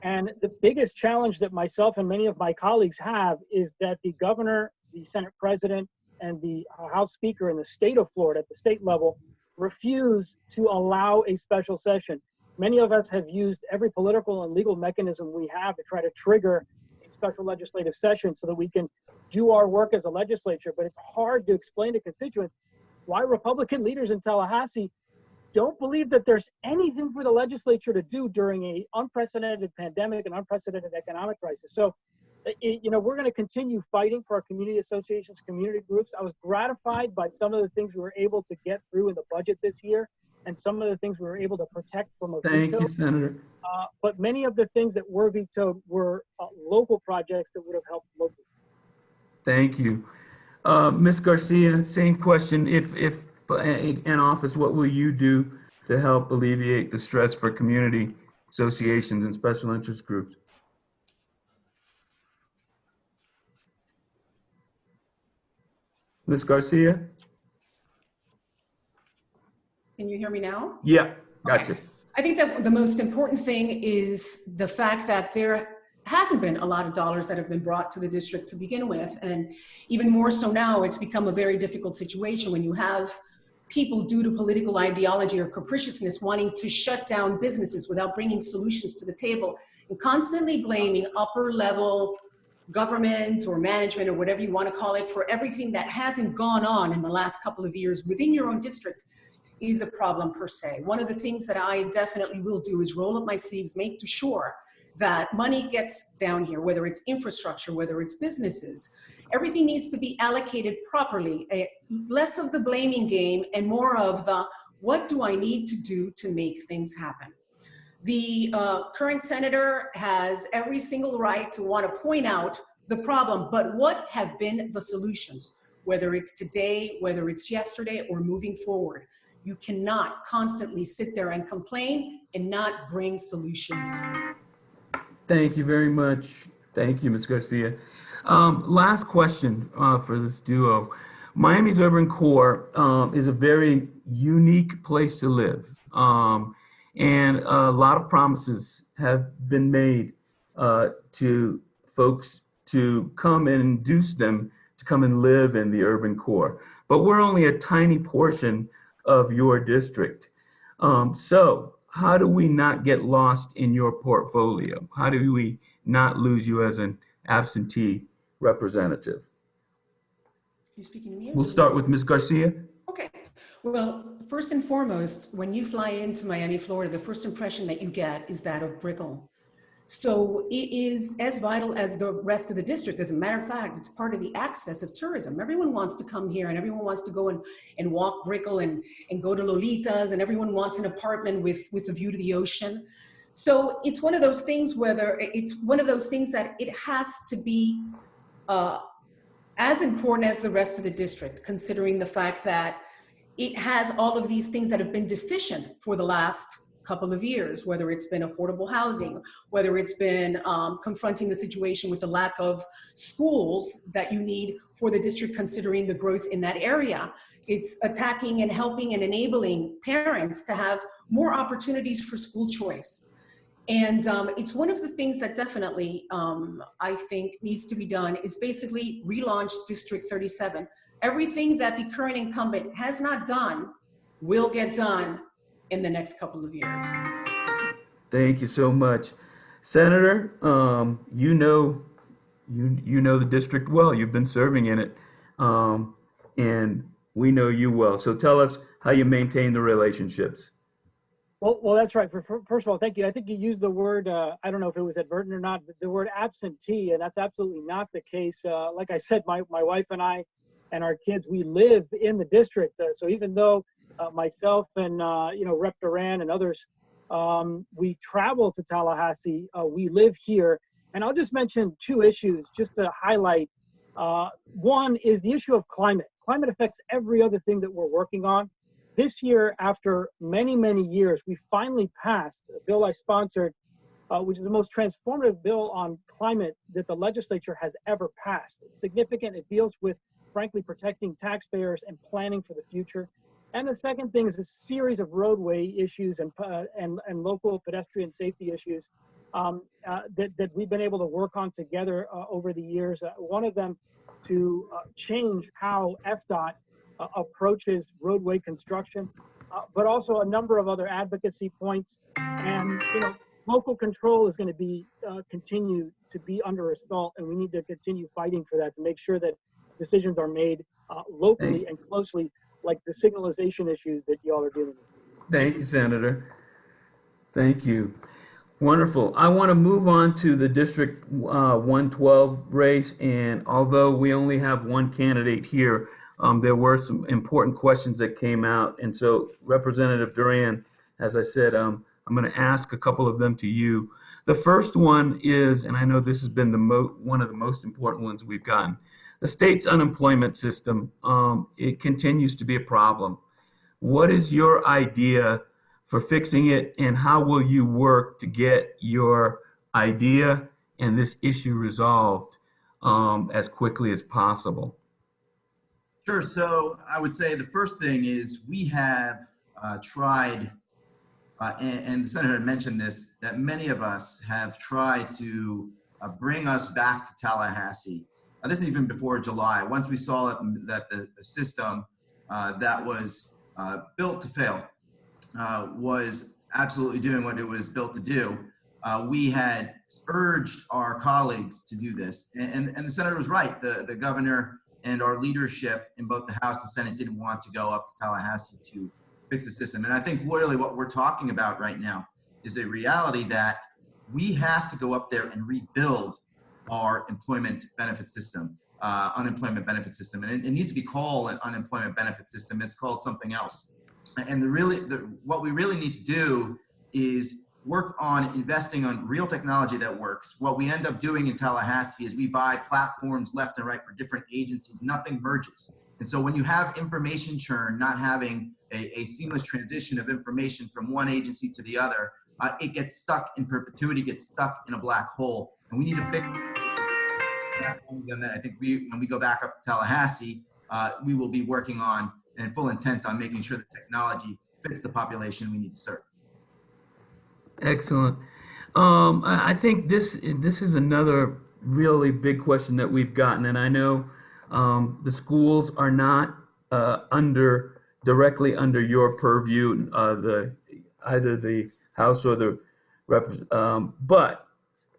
And the biggest challenge that myself and many of my colleagues have is that the governor, the Senate president, and the House Speaker in the state of Florida at the state level refuse to allow a special session. Many of us have used every political and legal mechanism we have to try to trigger a special legislative session so that we can do our work as a legislature, but it's hard to explain to constituents why Republican leaders in Tallahassee don't believe that there's anything for the legislature to do during an unprecedented pandemic and unprecedented economic crisis. So, we're going to continue fighting for our community associations, community groups. I was gratified by some of the things we were able to get through in the budget this year and some of the things we were able to protect from a veto. Thank you, Senator. But many of the things that were vetoed were local projects that would have helped locally. Thank you. Ms. Garcia, same question. If in office, what will you do to help alleviate the stress for community associations and special interest groups? Ms. Garcia? Can you hear me now? Yeah, gotcha. Okay. I think that the most important thing is the fact that there hasn't been a lot of dollars that have been brought to the district to begin with. And even more so now, it's become a very difficult situation when you have people, due to political ideology or capriciousness, wanting to shut down businesses without bringing solutions to the table and constantly blaming upper level government or management or whatever you want to call it for everything that hasn't gone on in the last couple of years within your own district is a problem per se. One of the things that I definitely will do is roll up my sleeves, make sure that money gets down here, whether it's infrastructure, whether it's businesses. Everything needs to be allocated properly, less of the blaming game and more of the, what do I need to do to make things happen? The current senator has every single right to want to point out the problem, but what have been the solutions? Whether it's today, whether it's yesterday, or moving forward. You cannot constantly sit there and complain and not bring solutions to it. Thank you very much. Thank you, Ms. Garcia. Last question for this duo. Miami's urban core is a very unique place to live. And a lot of promises have been made to folks to come and induce them to come and live in the urban core. But we're only a tiny portion of your district. So how do we not get lost in your portfolio? How do we not lose you as an absentee representative? You speaking to me? We'll start with Ms. Garcia. Okay. Well, first and foremost, when you fly into Miami, Florida, the first impression that you get is that of Brickell. So it is as vital as the rest of the district. As a matter of fact, it's part of the access of tourism. Everyone wants to come here and everyone wants to go and walk Brickell and go to Lolita's, and everyone wants an apartment with a view to the ocean. So it's one of those things that it has to be as important as the rest of the district, considering the fact that it has all of these things that have been deficient for the last couple of years, whether it's been affordable housing, whether it's been confronting the situation with the lack of schools that you need for the district considering the growth in that area. It's attacking and helping and enabling parents to have more opportunities for school choice. And it's one of the things that definitely I think needs to be done is basically relaunch District 37. Everything that the current incumbent has not done will get done in the next couple of years. Thank you so much. Senator, you know the district well. You've been serving in it, and we know you well. So tell us how you maintain the relationships. Well, that's right. First of all, thank you. I think you used the word, I don't know if it was advertent or not, but the word absentee, and that's absolutely not the case. Like I said, my wife and I and our kids, we live in the district. So even though myself and, Rep. Duran and others, we travel to Tallahassee, we live here. And I'll just mention two issues just to highlight. One is the issue of climate. Climate affects every other thing that we're working on. This year, after many, many years, we finally passed a bill I sponsored, which is the most transformative bill on climate that the legislature has ever passed. It's significant. It deals with, frankly, protecting taxpayers and planning for the future. And the second thing is a series of roadway issues and local pedestrian safety issues that we've been able to work on together over the years. One of them to change how FDOT approaches roadway construction, but also a number of other advocacy points. And local control is going to be continue to be under assault, and we need to continue fighting for that to make sure that decisions are made locally and closely, like the signalization issues that y'all are dealing with. Thank you, Senator. Thank you. Wonderful. I want to move on to the District 112 race, and although we only have one candidate here, there were some important questions that came out. And so, Representative Duran, as I said, I'm going to ask a couple of them to you. The first one is, and I know this has been one of the most important ones we've gotten, the state's unemployment system. It continues to be a problem. What is your idea for fixing it, and how will you work to get your idea and this issue resolved as quickly as possible? Sure. So I would say the first thing is we have tried, and the Senator had mentioned this, that many of us have tried to bring us back to Tallahassee. This is even before July. Once we saw that the system that was built to fail was absolutely doing what it was built to do, we had urged our colleagues to do this. And the Senator was right. The governor and our leadership in both the House and Senate didn't want to go up to Tallahassee to fix the system. And I think really what we're talking about right now is a reality that we have to go up there and rebuild our employment benefit system, unemployment benefit system. And it needs to be called an unemployment benefit system. It's called something else. And what we really need to do is work on investing on real technology that works. What we end up doing in Tallahassee is we buy platforms left and right for different agencies. Nothing merges. And so when you have information churn, not having a seamless transition of information from one agency to the other, it gets stuck in perpetuity, gets stuck in a black hole. And we need to fix it. That's one of them that I think when we go back up to Tallahassee, we will be working on and full intent on making sure that technology fits the population we need to serve. Excellent. I think this is another really big question that we've gotten, and I know the schools are not directly under your purview, either the House or the but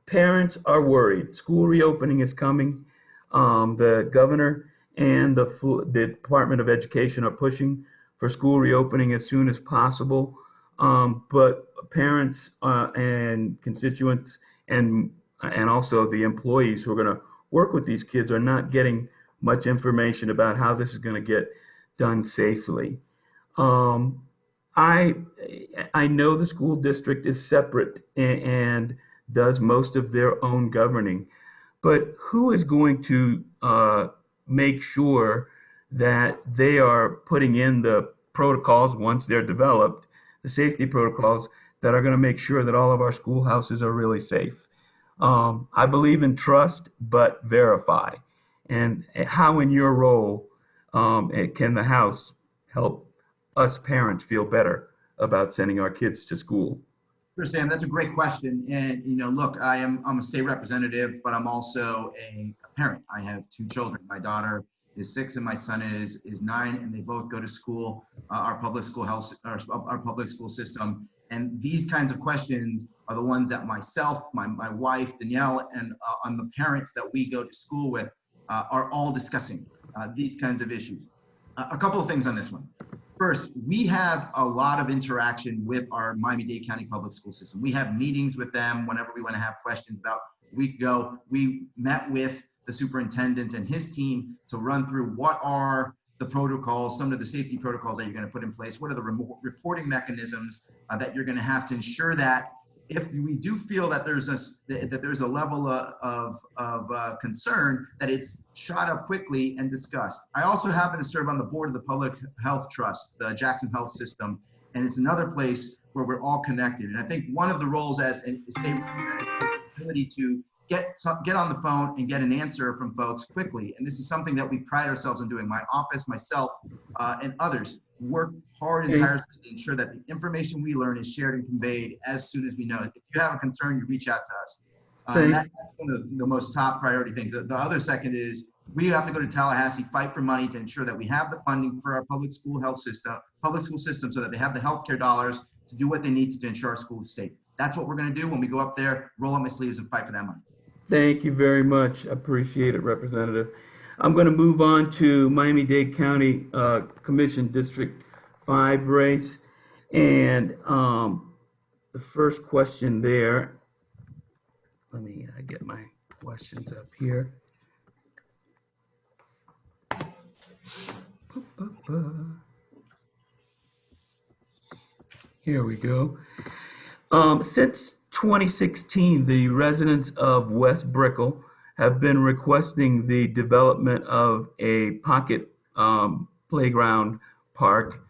parents are worried. School reopening is coming. The governor and the Department of Education are pushing for school reopening as soon as possible. But parents and constituents and also the employees who are going to work with these kids are not getting much information about how this is going to get done safely. I know the school district is separate and does most of their own governing, but who is going to make sure that they are putting in the protocols once they're developed, the safety protocols that are going to make sure that all of our schoolhouses are really safe? I believe in trust, but verify. And how in your role can the House help us parents feel better about sending our kids to school? Sure, Sam, that's a great question. And, look, I'm a state representative, but I'm also a parent. I have 2 children. My daughter is 6 and my son is 9, and they both go to school, our public school system. And these kinds of questions are the ones that myself, my wife, Danielle, and the parents that we go to school with are all discussing these kinds of issues. A couple of things on this one. First, we have a lot of interaction with our Miami-Dade County Public School System. We have meetings with them whenever we want to have questions. About a week ago, we met with the superintendent and his team to run through what are the protocols, some of the safety protocols that you're going to put in place, what are the reporting mechanisms that you're going to have to ensure that if we do feel that there's a level of concern, that it's shot up quickly and discussed. I also happen to serve on the board of the Public Health Trust, the Jackson Health System, and it's another place where we're all connected. And I think one of the roles as a state representative is the ability to get on the phone and get an answer from folks quickly. And this is something that we pride ourselves in doing. My office, myself, and others work hard and tirelessly to ensure that the information we learn is shared and conveyed as soon as we know it. If you have a concern, you reach out to us. That's one of the most top priority things. The other second is we have to go to Tallahassee, fight for money to ensure that we have the funding for our public school system, so that they have the healthcare dollars to do what they need to ensure our school is safe. That's what we're going to do when we go up there, roll up my sleeves and fight for that money. Thank you very much. Appreciate it, Representative. I'm going to move on to Miami-Dade County Commission District 5 race. And the first question there, let me get my questions up here. Here we go. Since 2016, the residents of West Brickell have been requesting the development of a pocket playground park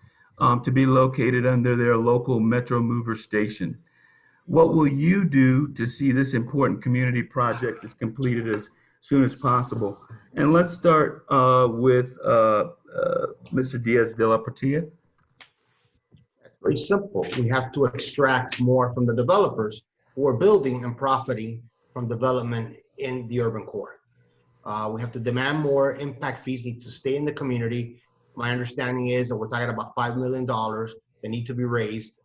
to be located under their local Metro Mover station. What will you do to see this important community project is completed as soon as possible? And let's start with Mr. Diaz de la Portilla. It's very simple. We have to extract more from the developers who are building and profiting from development in the urban core. We have to demand more impact fees need to stay in the community. My understanding is that we're talking about $5 million that need to be raised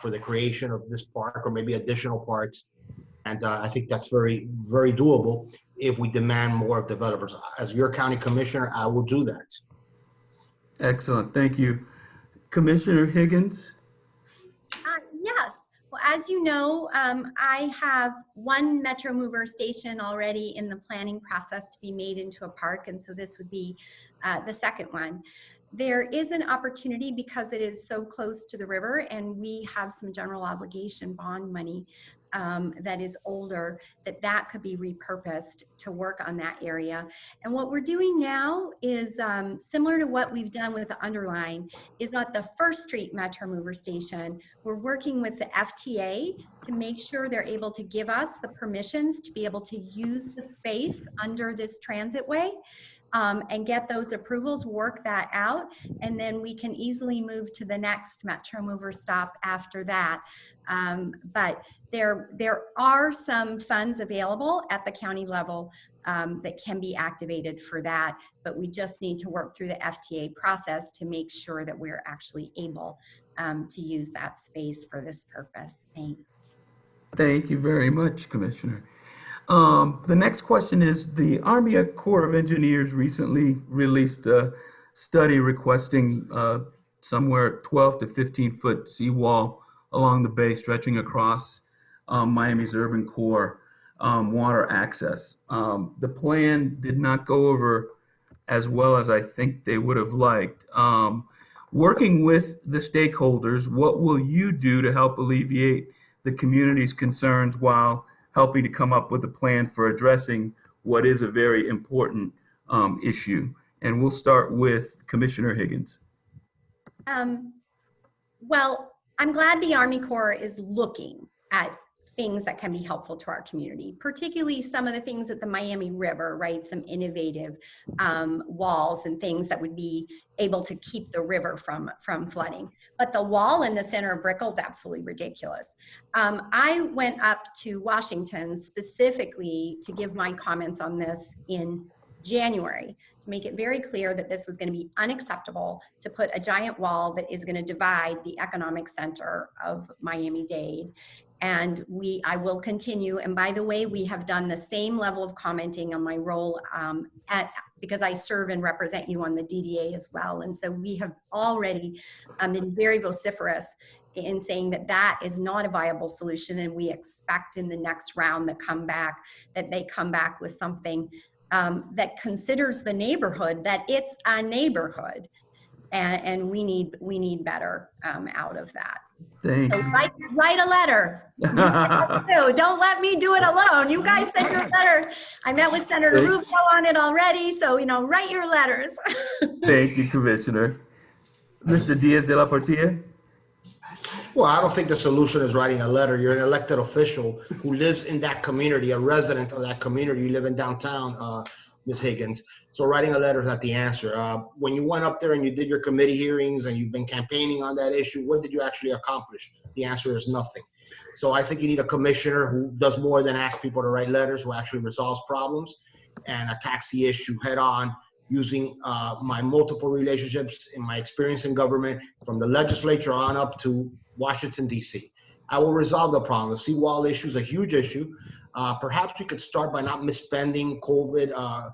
for the creation of this park or maybe additional parks. And I think that's very, very doable if we demand more of developers. As your county commissioner, I will do that. Excellent, thank you. Commissioner Higgins? Yes. Well, as you know, I have one Metro Mover station already in the planning process to be made into a park, and so this would be the second one. There is an opportunity because it is so close to the river, and we have some general obligation bond money that is older, that could be repurposed to work on that area. And what we're doing now is similar to what we've done with the underline, is not the First Street Metro Mover station. We're working with the FTA to make sure they're able to give us the permissions to be able to use the space under this transit way. And get those approvals, work that out, and then we can easily move to the next Metro Mover stop after that. But there are some funds available at the county level that can be activated for that, but we just need to work through the FTA process to make sure that we're actually able to use that space for this purpose. Thanks. Thank you very much, Commissioner. The next question is, the Army Corps of Engineers recently released a study requesting somewhere 12 to 15 foot seawall along the bay stretching across Miami's urban core water access. The plan did not go over as well as I think they would have liked. Working with the stakeholders, what will you do to help alleviate the community's concerns while helping to come up with a plan for addressing what is a very important issue? And we'll start with Commissioner Higgins. Well, I'm glad the Army Corps is looking at things that can be helpful to our community, particularly some of the things at the Miami River, right? Some innovative walls and things that would be able to keep the river from flooding. But the wall in the center of Brickell is absolutely ridiculous. I went up to Washington specifically to give my comments on this in January, to make it very clear that this was going to be unacceptable to put a giant wall that is going to divide the economic center of Miami-Dade. And I will continue. And by the way, we have done the same level of commenting on my role because I serve and represent you on the DDA as well. And so we have already been very vociferous in saying that that is not a viable solution. And we expect in the next round that they come back with something that considers the neighborhood, that it's a neighborhood. And we need better out of that. Thank so you. Write a letter. Don't let me do it alone. You guys send your letter. I met with Senator Rubio on it already, so write your letters. Thank you, Commissioner. Mr. Diaz de la Portilla? Well, I don't think the solution is writing a letter. You're an elected official who lives in that community, a resident of that community. You live in downtown, Ms. Higgins. So writing a letter is not the answer. When you went up there and you did your committee hearings and you've been campaigning on that issue, what did you actually accomplish? The answer is nothing. So I think you need a commissioner who does more than ask people to write letters, who actually resolves problems and attacks the issue head on, using my multiple relationships and my experience in government from the legislature on up to Washington, D.C. I will resolve the problem. The seawall issue is a huge issue. Perhaps we could start by not misspending COVID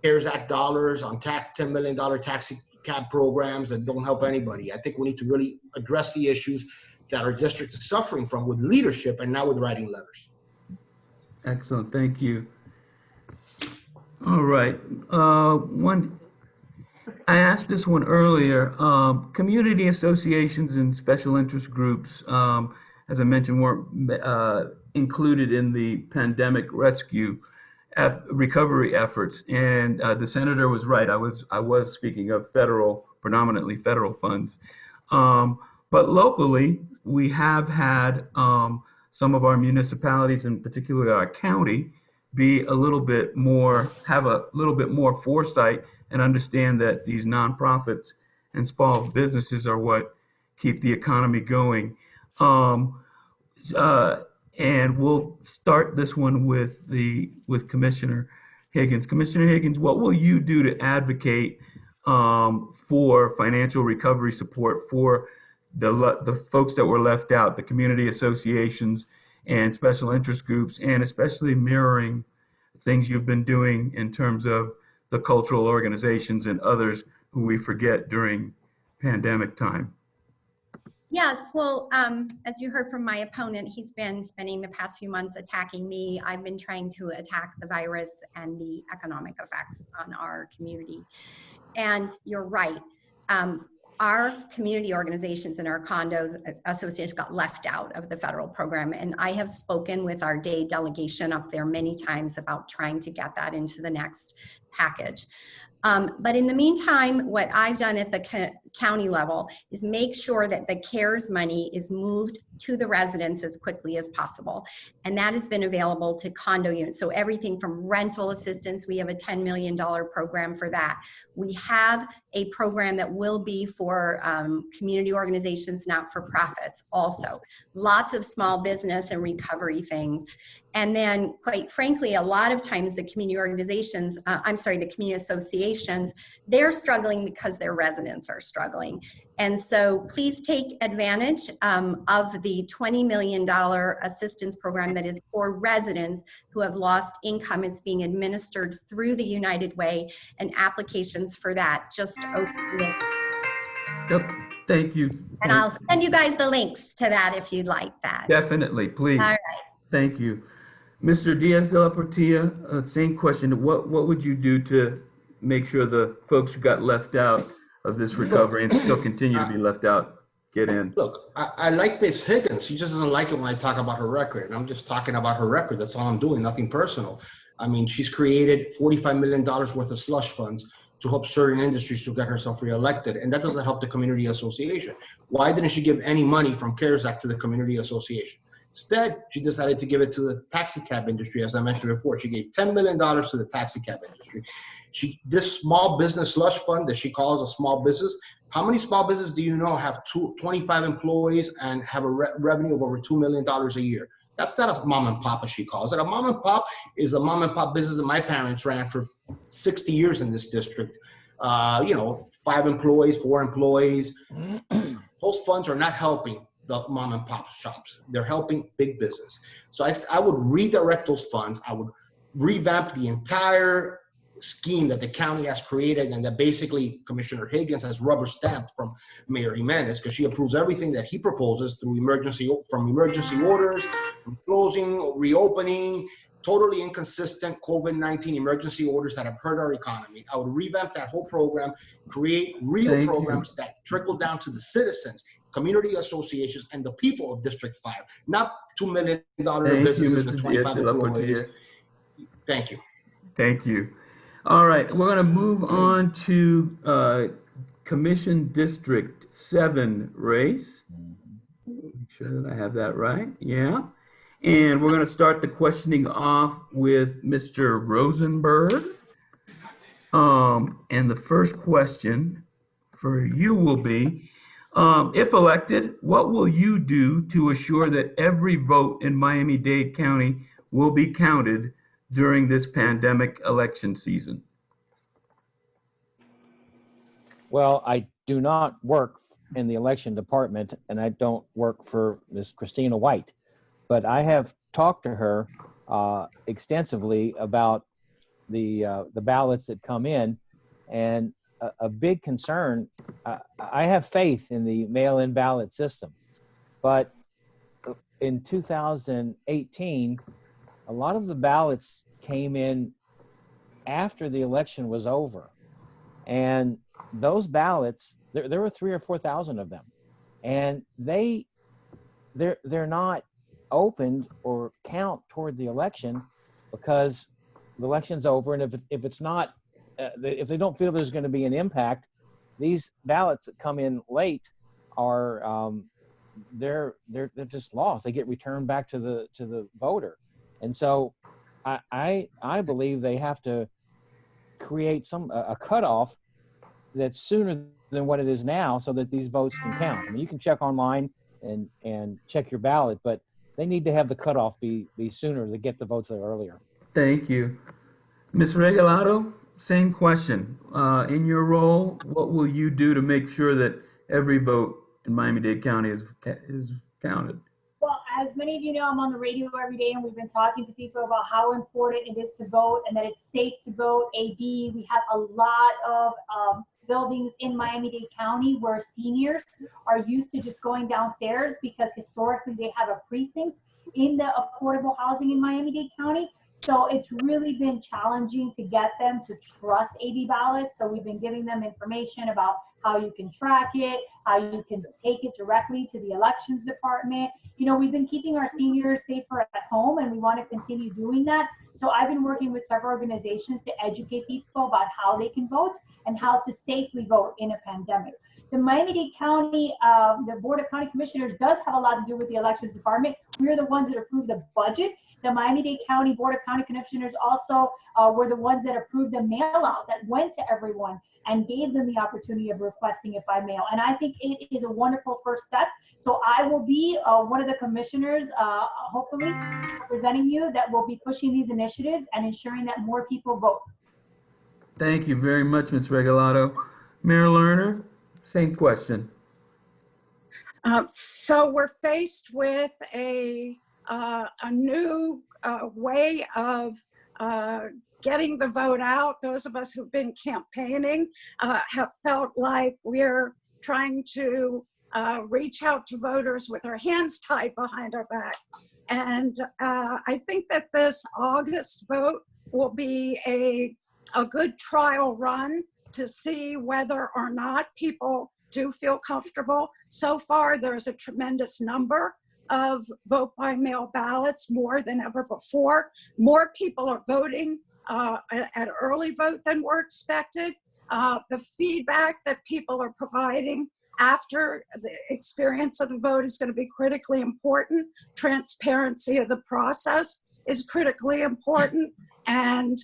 CARES Act dollars on $10 million taxi cab programs that don't help anybody. I think we need to really address the issues that our district is suffering from with leadership and not with writing letters. Excellent, thank you. All right, I asked this one earlier. Community associations and special interest groups, as I mentioned, weren't included in the pandemic rescue recovery efforts, and the senator was right. I was speaking of predominantly federal funds, but locally we have had some of our municipalities, in particular our county, have a little bit more foresight and understand that these nonprofits and small businesses are what keep the economy going. And we'll start this one with Commissioner Higgins. Commissioner Higgins, what will you do to advocate for financial recovery support for the folks that were left out, the community associations and special interest groups, and especially mirroring things you've been doing in terms of the cultural organizations and others who we forget during pandemic time? Yes, well, as you heard from my opponent, he's been spending the past few months attacking me. I've been trying to attack the virus and the economic effects on our community. And you're right. Our community organizations and our condos associations got left out of the federal program. And I have spoken with our day delegation up there many times about trying to get that into the next package. But in the meantime, what I've done at the county level is make sure that the CARES money is moved to the residents as quickly as possible. And that has been available to condo units. So everything from rental assistance, we have a $10 million program for that. We have a program that will be for community organizations, not-for-profits also. Lots of small business and recovery things. And then, quite frankly, a lot of times the community organizations, the community associations, they're struggling because their residents are struggling. And so please take advantage of the $20 million assistance program that is for residents who have lost income. It's being administered through the United Way, and applications for that just open it. Yep. Thank you. And I'll send you guys the links to that if you'd like that. Definitely, please. All right. Thank you. Mr. Diaz de la Portilla, same question. What would you do to make sure the folks who got left out of this recovery and still continue to be left out get in? Look, I like Ms. Higgins. She just doesn't like it when I talk about her record. And I'm just talking about her record. That's all I'm doing, nothing personal. I mean, she's created $45 million worth of slush funds to help certain industries to get herself reelected. And that doesn't help the community association. Why didn't she give any money from CARES Act to the community association? Instead, she decided to give it to the taxi cab industry. As I mentioned before, she gave $10 million to the taxi cab industry. This small business slush fund that she calls a small business, how many small businesses do you know have 25 employees and have a revenue of over $2 million a year? That's not a mom and pop, as she calls it. A mom and pop is a mom and pop business that my parents ran for 60 years in this district. 5 employees, 4 employees. Those funds are not helping the mom and pop shops. They're helping big business. So I would redirect those funds. I would revamp the entire scheme that the county has created and that basically Commissioner Higgins has rubber stamped from Mayor Jimenez, because she approves everything that he proposes through emergency orders, from closing, reopening, totally inconsistent COVID-19 emergency orders that have hurt our economy. I would revamp that whole program, create real programs that trickle down to the citizens, community associations, and the people of District 5, not $2 million businesses with 25 employees. Thank you. Thank you. All right, we're going to move on to Commission District 7 race. Make sure that I have that right. Yeah. And we're going to start the questioning off with Mr. Rosenberg. And the first question for you will be, if elected, what will you do to assure that every vote in Miami-Dade County will be counted during this pandemic election season? Well, I do not work in the election department, and I don't work for Ms. Christina White, but I have talked to her extensively about the ballots that come in, and a big concern. I have faith in the mail-in ballot system, but in 2018, a lot of the ballots came in after the election was over, and those ballots, there were 3,000 or 4,000 of them, and they're not opened or count toward the election because the election's over, and if it's not, if they don't feel there's going to be an impact, these ballots that come in late are they're just lost. They get returned back to the voter, and so I believe they have to create a cutoff that's sooner than what it is now, so that these votes can count. I mean, you can check online and check your ballot, but they need to have the cutoff be sooner to get the votes there earlier. Thank you. Ms. Regalado, same question. In your role, what will you do to make sure that every vote in Miami-Dade County is counted? Well, as many of you know, I'm on the radio every day, and we've been talking to people about how important it is to vote and that it's safe to vote. AB, we have a lot of buildings in Miami-Dade County where seniors are used to just going downstairs because historically they have a precinct in the affordable housing in Miami-Dade County. So it's really been challenging to get them to trust AB ballots. So we've been giving them information about how you can track it, how you can take it directly to the elections department. You know, we've been keeping our seniors safer at home, and we want to continue doing that. So I've been working with several organizations to educate people about how they can vote and how to safely vote in a pandemic. The Miami-Dade County, the Board of County Commissioners does have a lot to do with the elections department. We're the ones that approve the budget. The Miami-Dade County Board of County Commissioners also were the ones that approved the mail out that went to everyone and gave them the opportunity of requesting it by mail. And I think it is a wonderful first step. So I will be one of the commissioners, hopefully representing you, that will be pushing these initiatives and ensuring that more people vote. Thank you very much, Ms. Regalado. Mayor Lerner, same question. So we're faced with a new way of getting the vote out. Those of us who've been campaigning have felt like we're trying to reach out to voters with our hands tied behind our back. And I think that this August vote will be a good trial run to see whether or not people do feel comfortable. So far, there's a tremendous number of vote by mail ballots, more than ever before. More people are voting at early vote than were expected. The feedback that people are providing after the experience of the vote is going to be critically important. Transparency of the process is critically important, and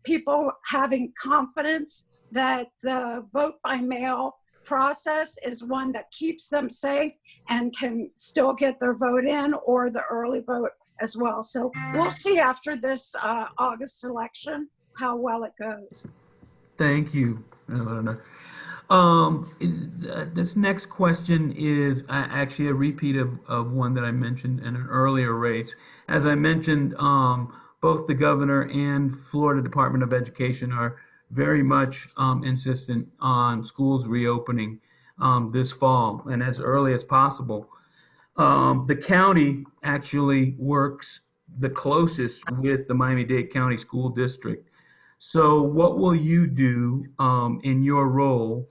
people having confidence that the vote by mail process is one that keeps them safe and can still get their vote in, or the early vote as well. So we'll see after this August election how well it goes. Thank you, Ileana. This next question is actually a repeat of one that I mentioned in an earlier race. As I mentioned, both the governor and Florida Department of Education are very much insistent on schools reopening this fall and as early as possible. The county actually works the closest with the Miami-Dade County School District. So what will you do in your role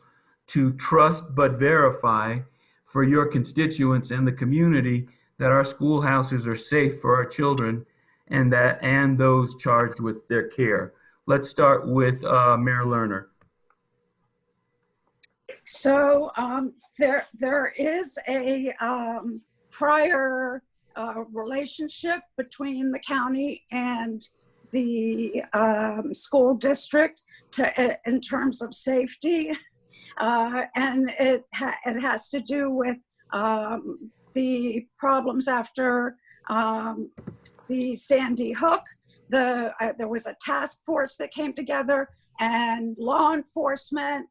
to trust but verify for your constituents and the community that our schoolhouses are safe for our children and those charged with their care? Let's start with Mayor Lerner. So there is a prior relationship between the county and the school district in terms of safety, and it has to do with the problems after the Sandy Hook. There was a task force that came together, and law enforcement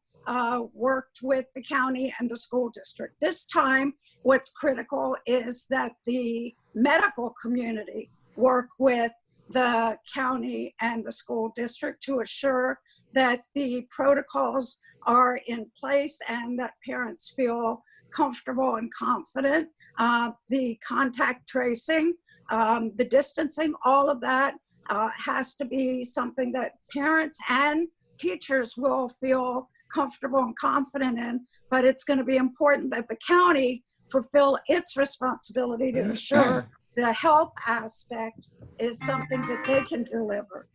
worked with the county and the school district. This time, what's critical is that the medical community work with the county and the school district to assure that the protocols are in place and that parents feel comfortable and confident. The contact tracing, the distancing, all of that has to be something that parents and teachers will feel comfortable and confident in, but it's going to be important that the county fulfill its responsibility to ensure the health aspect is something that they can deliver.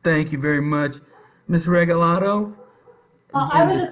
Thank you very much. Ms. Regalado? I was a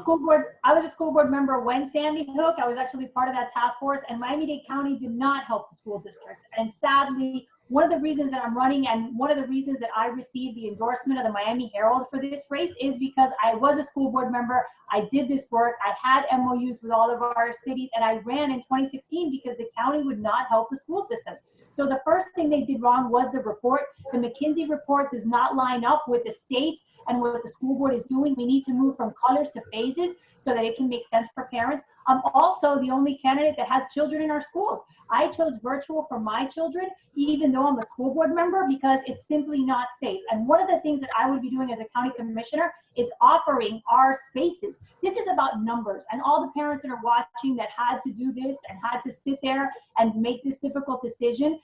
school board member when Sandy Hook. I was actually part of that task force, and Miami-Dade County did not help the school district. And sadly, one of the reasons that I'm running and one of the reasons that I received the endorsement of the Miami Herald for this race is because I was a school board member. I did this work. I had MOUs with all of our cities, and I ran in 2016 because the county would not help the school system. So the first thing they did wrong was the report. The McKinsey report does not line up with the state and what the school board is doing. We need to move from colors to phases so that it can make sense for parents. I'm also the only candidate that has children in our schools. I chose virtual for my children, even though I'm a school board member, because it's simply not safe. And one of the things that I would be doing as a county commissioner is offering our spaces. This is about numbers, and all the parents that are watching that had to do this and had to sit there and make this difficult decision.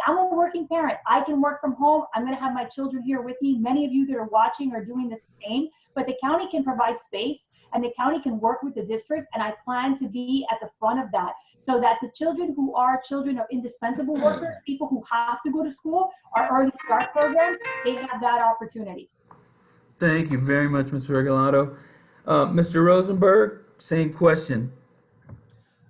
I'm a working parent. I can work from home. I'm going to have my children here with me. Many of you that are watching are doing the same, but the county can provide space and the county can work with the district, and I plan to be at the front of that so that the children who are children of indispensable workers, people who have to go to school, our early start program, they have that opportunity. Thank you very much, Mr. Regalado. Mr. Rosenberg, same question.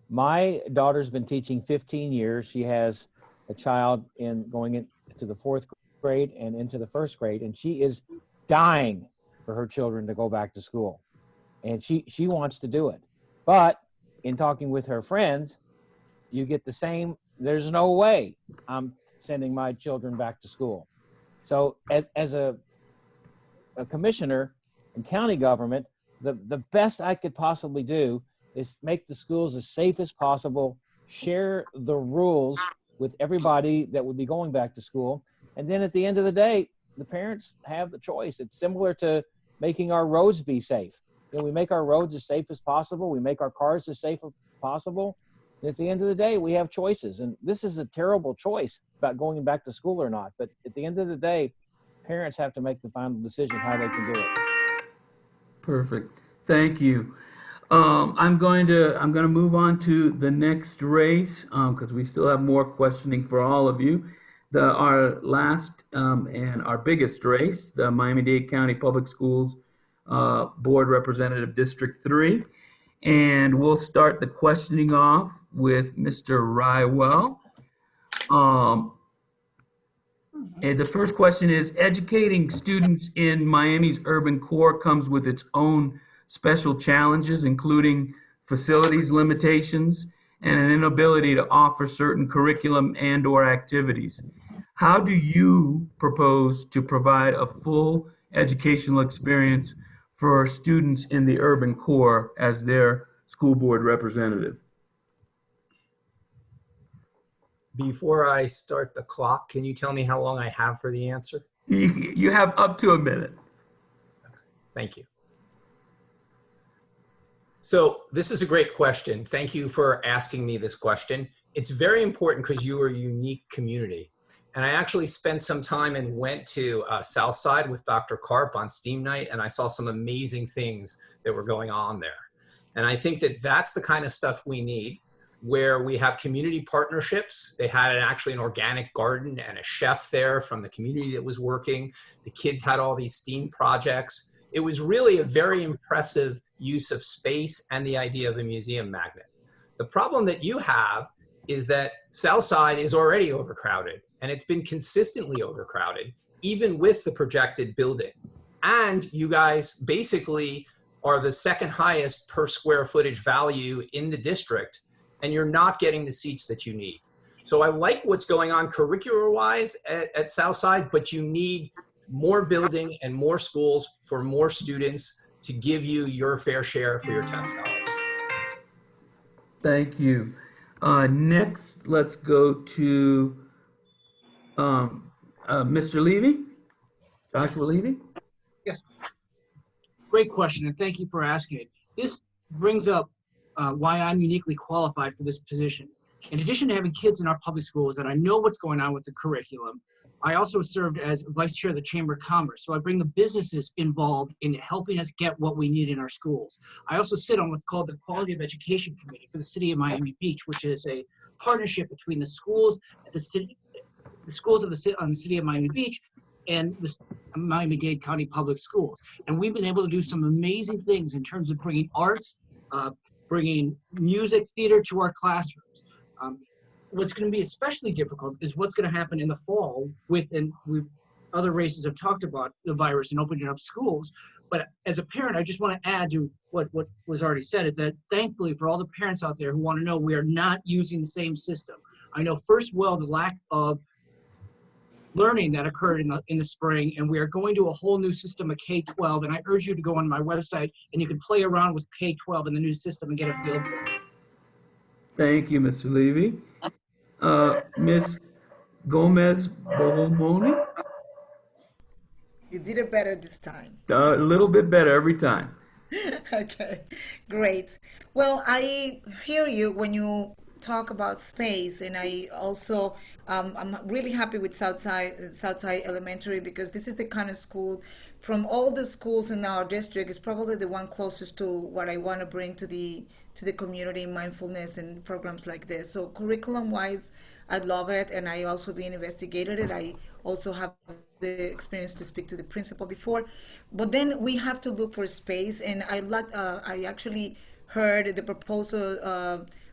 My daughter's been teaching 15 years. She has a child going into the 4th grade and into the 1st grade, and she is dying for her children to go back to school. And she wants to do it. But in talking with her friends, you get the same, there's no way I'm sending my children back to school. So as a commissioner in county government, the best I could possibly do is make the schools as safe as possible, share the rules with everybody that would be going back to school. And then at the end of the day, the parents have the choice. It's similar to making our roads be safe. You know, we make our roads as safe as possible. We make our cars as safe as possible. And at the end of the day, we have choices. And this is a terrible choice about going back to school or not. But at the end of the day, parents have to make the final decision how they can do it. Perfect. Thank you. I'm going to move on to the next race because we still have more questioning for all of you. Our last and our biggest race, the Miami-Dade County Public Schools Board Representative District 3. And we'll start the questioning off with Mr. Rywell. And the first question is, educating students in Miami's urban core comes with its own special challenges, including facilities limitations and an inability to offer certain curriculum and/or activities. How do you propose to provide a full educational experience for students in the urban core as their school board representative? Before I start the clock, can you tell me how long I have for the answer? You have up to a minute. Thank you. So this is a great question. Thank you for asking me this question. It's very important because you are a unique community. And I actually spent some time and went to Southside with Dr. Karp on STEAM night, and I saw some amazing things that were going on there. And I think that that's the kind of stuff we need, where we have community partnerships. They had actually an organic garden and a chef there from the community that was working. The kids had all these STEAM projects. It was really a very impressive use of space and the idea of the museum magnet. The problem that you have is that Southside is already overcrowded, and it's been consistently overcrowded, even with the projected building. And you guys basically are the second highest per square footage value in the district, and you're not getting the seats that you need. So I like what's going on curricular-wise at Southside, but you need more building and more schools for more students to give you your fair share for your tax dollars. Thank you. Next, let's go to Mr. Levy, Joshua Levy. Yes. Great question, and thank you for asking it. This brings up why I'm uniquely qualified for this position. In addition to having kids in our public schools and I know what's going on with the curriculum, I also served as vice chair of the Chamber of Commerce. So I bring the businesses involved in helping us get what we need in our schools. I also sit on what's called the Quality of Education Committee for the city of Miami Beach, which is a partnership between the schools at the city, the schools of the city of Miami Beach and the Miami-Dade County Public Schools. And we've been able to do some amazing things in terms of bringing arts, bringing music, theater to our classrooms. What's going to be especially difficult is what's going to happen in the fall other races have talked about the virus and opening up schools. But as a parent, I just want to add to what was already said, is that thankfully for all the parents out there who want to know, we are not using the same system. I know the lack of learning that occurred in the spring, and we are going to a whole new system of K-12, and I urge you to go on my website and you can play around with K-12 in the new system and get a feel for it. Thank you, Mr. Levy. Ms. Gomez-Bogomolni? You did it better this time. A little bit better every time. Okay, great. Well, I hear you when you talk about space, and I also I'm really happy with Southside Elementary, because this is the kind of school from all the schools in our district is probably the one closest to what I want to bring to the community, mindfulness and programs like this. So curriculum-wise, I love it, and I also been investigated it. I also have the experience to speak to the principal before, but then we have to look for space. And I actually heard the proposal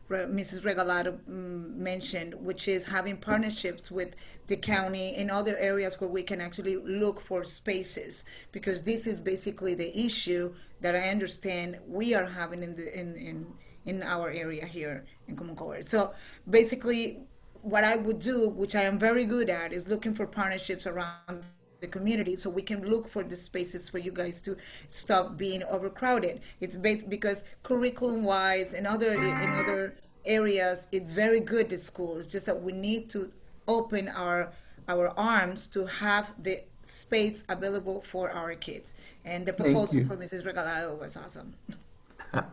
Mrs. Regalado mentioned, which is having partnerships with the county in other areas where we can actually look for spaces, because this is basically the issue that I understand we are having in our area here in Common Core. So basically, what I would do, which I am very good at, is looking for partnerships around the community so we can look for the spaces for you guys to stop being overcrowded. It's because curriculum-wise and in other areas, it's very good at school. It's just that we need to open our arms to have the space available for our kids. And the proposal for Mrs. Regalado was awesome.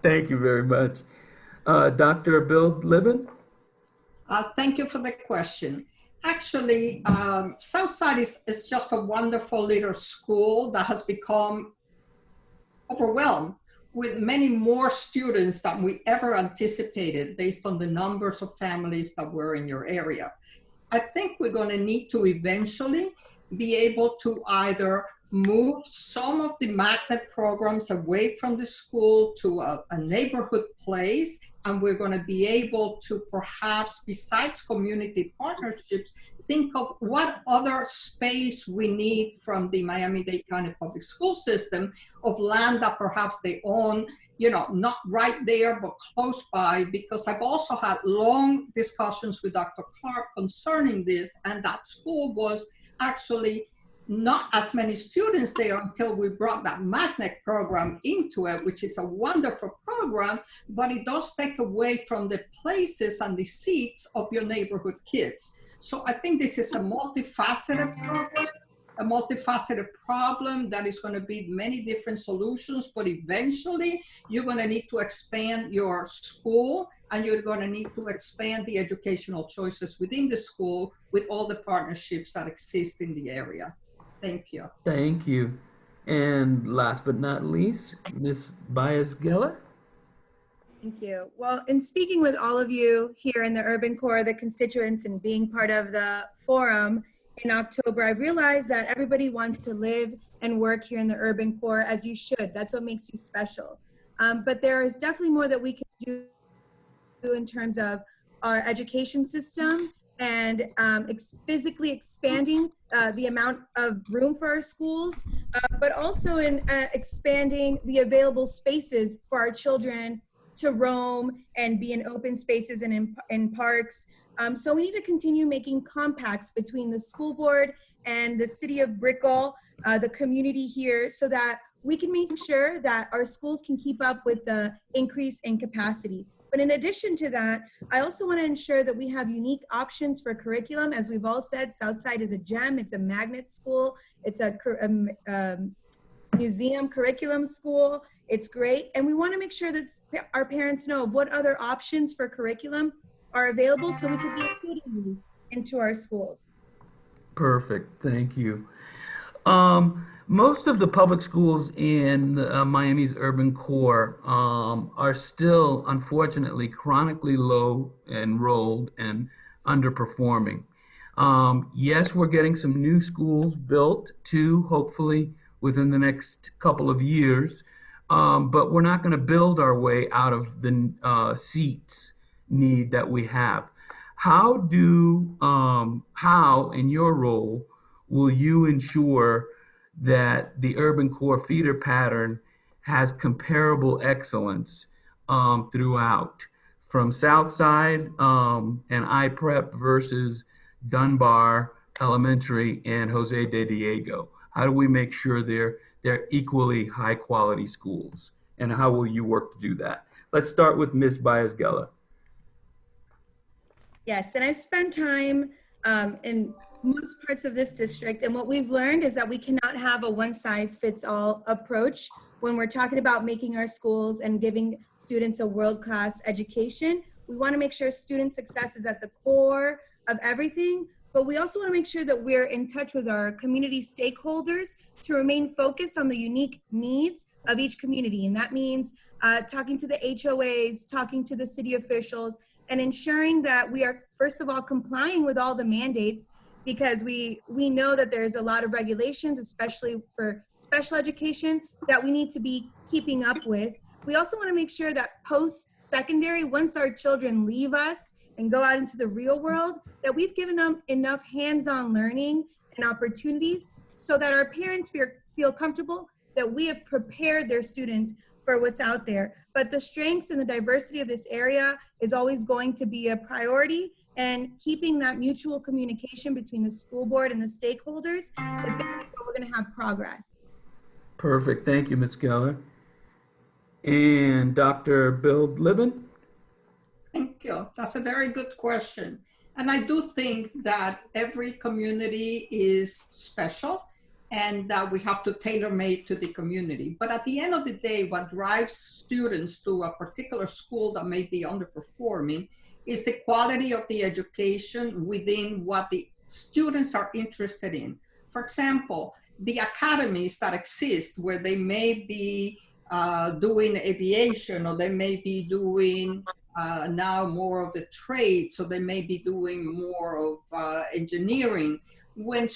Thank you very much. Dr. Bild-Libbin? Thank you for the question. Actually, Southside is just a wonderful little school that has become overwhelmed with many more students than we ever anticipated based on the numbers of families that were in your area. I think we're going to need to eventually be able to either move some of the magnet programs away from the school to a neighborhood place, and we're going to be able to perhaps, besides community partnerships, think of what other space we need from the Miami-Dade County Public School System of land that perhaps they own, you know, not right there, but close by, because I've also had long discussions with Dr. Clark concerning this, and that school was actually not as many students there until we brought that magnet program into it, which is a wonderful program, but it does take away from the places and the seats of your neighborhood kids. So I think this is a multifaceted program, a multifaceted problem that is going to be many different solutions, but eventually you're going to need to expand your school, and you're going to need to expand the educational choices within the school with all the partnerships that exist in the area. Thank you. Thank you. And last but not least, Ms. Baez-Geller. Thank you. Well, in speaking with all of you here in the Urban Core, the constituents, and being part of the forum in October, I've realized that everybody wants to live and work here in the Urban Core, as you should. That's what makes you special. But there is definitely more that we can do in terms of our education system and physically expanding the amount of room for our schools, but also in expanding the available spaces for our children to roam and be in open spaces and in parks. So we need to continue making compacts between the school board and the city of Brickell, the community here, so that we can make sure that our schools can keep up with the increase in capacity. But in addition to that, I also want to ensure that we have unique options for curriculum. As we've all said, Southside is a gem. It's a magnet school. It's a museum curriculum school. It's great. And we want to make sure that our parents know of what other options for curriculum are available so we can be including these into our schools. Perfect. Thank you. Most of the public schools in Miami's urban core are still, unfortunately, chronically low enrolled and underperforming. Yes, we're getting some new schools built too, hopefully within the next couple of years, but we're not going to build our way out of the seats need that we have. How, in your role, will you ensure that the urban core feeder pattern has comparable excellence throughout, from Southside and IPrep versus Dunbar Elementary and Jose de Diego? How do we make sure they're equally high quality schools? And how will you work to do that? Let's start with Ms. Baez-Geller. Yes, and I've spent time in most parts of this district, and what we've learned is that we cannot have a one-size-fits-all approach when we're talking about making our schools and giving students a world-class education. We want to make sure student success is at the core of everything, but we also want to make sure that we're in touch with our community stakeholders to remain focused on the unique needs of each community. And that means talking to the HOAs, talking to the city officials, and ensuring that we are, first of all, complying with all the mandates, because we know that there's a lot of regulations, especially for special education, that we need to be keeping up with. We also want to make sure that post-secondary, once our children leave us and go out into the real world, that we've given them enough hands-on learning and opportunities so that our parents feel comfortable that we have prepared their students for what's out there. But the strengths and the diversity of this area is always going to be a priority, and keeping that mutual communication between the school board and the stakeholders is going to be how we're going to have progress. Perfect. Thank you, Ms. Geller. And Dr. Bild-Libbin? Thank you. That's a very good question. And I do think that every community is special and that we have to tailor-made to the community. But at the end of the day, what drives students to a particular school that may be underperforming is the quality of the education within what the students are interested in. For example, the academies that exist where they may be doing aviation, or they may be doing now more of the trade, so they may be doing more of engineering. When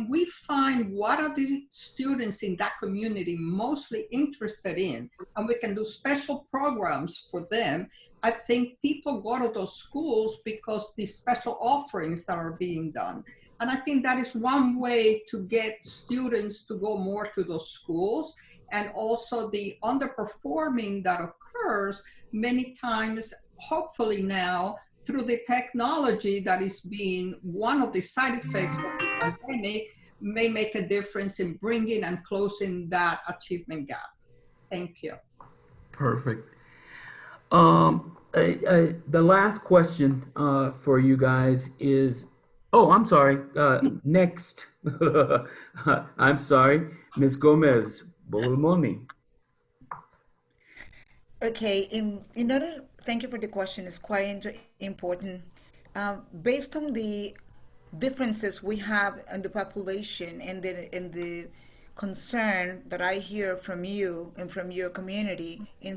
we find what are the students in that community mostly interested in, and we can do special programs for them, I think people go to those schools because the special offerings that are being done. And I think that is one way to get students to go more to those schools. And also the underperforming that occurs many times, hopefully now, through the technology that is being one of the side effects of the pandemic, may make a difference in bringing and closing that achievement gap. Thank you. Perfect. The last question for you guys is, oh, I'm sorry, next. I'm sorry, Ms. Gomez-Bogomolni. Okay, in order, thank you for the question. It's quite important. Based on the differences we have in the population and the concern that I hear from you and from your community in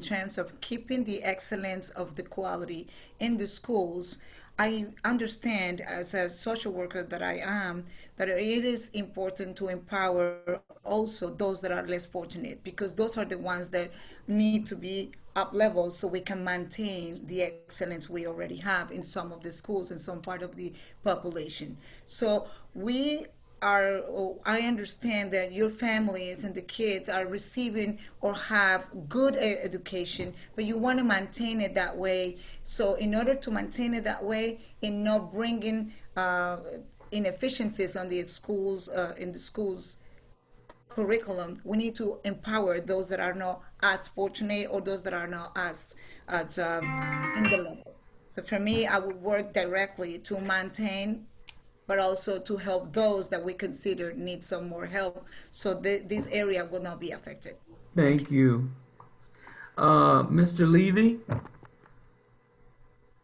terms of keeping the excellence of the quality in the schools, I understand as a social worker that I am that it is important to empower also those that are less fortunate, because those are the ones that need to be up level so we can maintain the excellence we already have in some of the schools and some part of the population. So I understand that your families and the kids are receiving or have good education, but you want to maintain it that way. So in order to maintain it that way and not bringing inefficiencies on the schools, in the schools curriculum, we need to empower those that are not as fortunate or those that are not as in the level. So for me, I would work directly to maintain, but also to help those that we consider need some more help, so this area will not be affected. Thank you. Mr. Levy?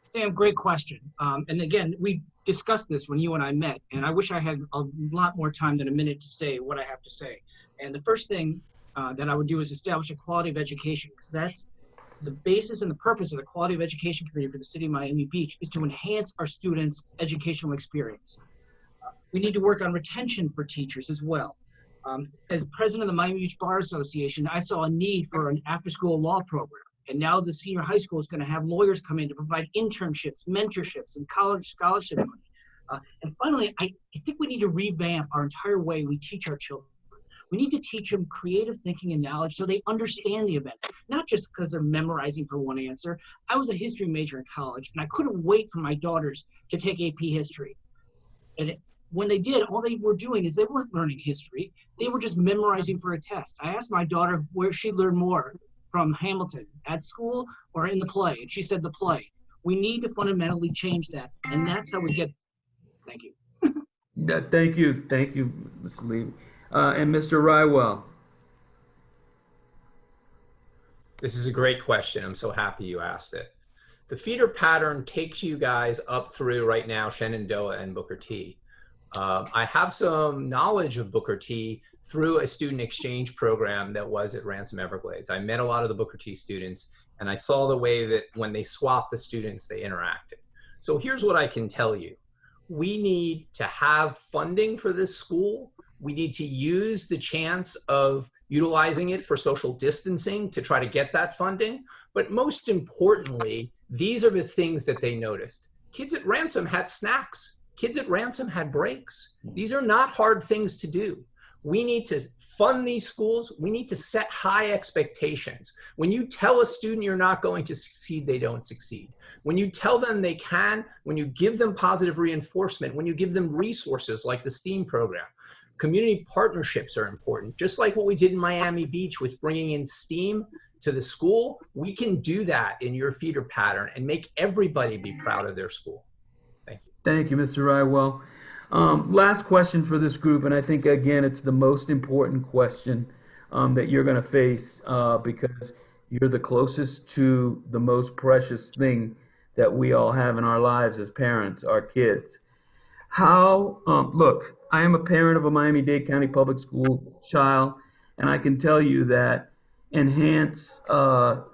Sam, great question. And again, we discussed this when you and I met, and I wish I had a lot more time than a minute to say what I have to say. And the first thing that I would do is establish a quality of education, because that's the basis and the purpose of the Quality of Education Committee for the City of Miami Beach, is to enhance our students' educational experience. We need to work on retention for teachers as well. As president of the Miami Beach Bar Association, I saw a need for an after-school law program. And now the senior high school is going to have lawyers come in to provide internships, mentorships, and college scholarship money. And finally, I think we need to revamp our entire way we teach our children. We need to teach them creative thinking and knowledge so they understand the events, not just because they're memorizing for one answer. I was a history major in college, and I couldn't wait for my daughters to take AP history. And when they did, all they were doing is they weren't learning history. They were just memorizing for a test. I asked my daughter where she learned more, from Hamilton at school or in the play, and she said the play. We need to fundamentally change that, and that's how we get. Thank you. Thank you, Mr. Levy. And Mr. Rywell. This is a great question. I'm so happy you asked it. The feeder pattern takes you guys up through right now Shenandoah and Booker T. I have some knowledge of Booker T through a student exchange program that was at Ransom Everglades. I met a lot of the Booker T students, and I saw the way that when they swapped the students, they interacted. So here's what I can tell you. We need to have funding for this school. We need to use the chance of utilizing it for social distancing to try to get that funding. But most importantly, these are the things that they noticed. Kids at Ransom had snacks. Kids at Ransom had breaks. These are not hard things to do. We need to fund these schools. We need to set high expectations. When you tell a student you're not going to succeed, they don't succeed. When you tell them they can, when you give them positive reinforcement, when you give them resources like the STEAM program, community partnerships are important. Just like what we did in Miami Beach with bringing in STEAM to the school, we can do that in your feeder pattern and make everybody be proud of their school. Thank you. Thank you, Mr. Rywell. Last question for this group, and I think, again, it's the most important question that you're going to face because you're the closest to the most precious thing that we all have in our lives as parents, our kids. Look, I am a parent of a Miami-Dade County Public School child, and I can tell you that enhance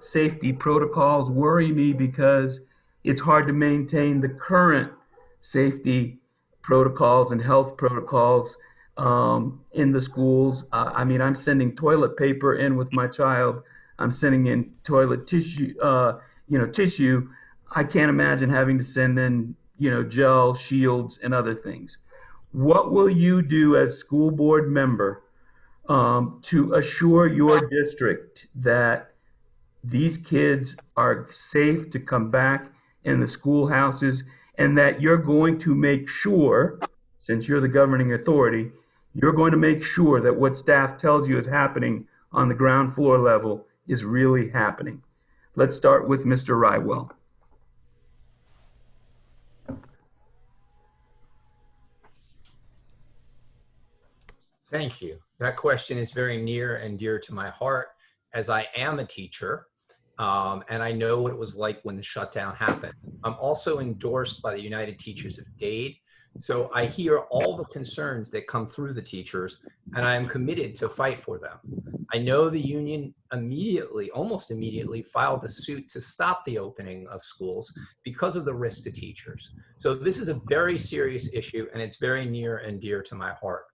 safety protocols worry me because it's hard to maintain the current safety protocols and health protocols in the schools. I mean, I'm sending toilet paper in with my child. I'm sending in toilet tissue, tissue. I can't imagine having to send in, gel, shields, and other things. What will you do as school board member to assure your district that these kids are safe to come back in the schoolhouses, and that you're going to make sure, since you're the governing authority, you're going to make sure that what staff tells you is happening on the ground floor level is really happening? Let's start with Mr. Rywell. Thank you. That question is very near and dear to my heart, as I am a teacher, and I know what it was like when the shutdown happened. I'm also endorsed by the United Teachers of Dade, so I hear all the concerns that come through the teachers, and I am committed to fight for them. I know the union almost immediately filed a suit to stop the opening of schools because of the risk to teachers. So this is a very serious issue, and it's very near and dear to my heart.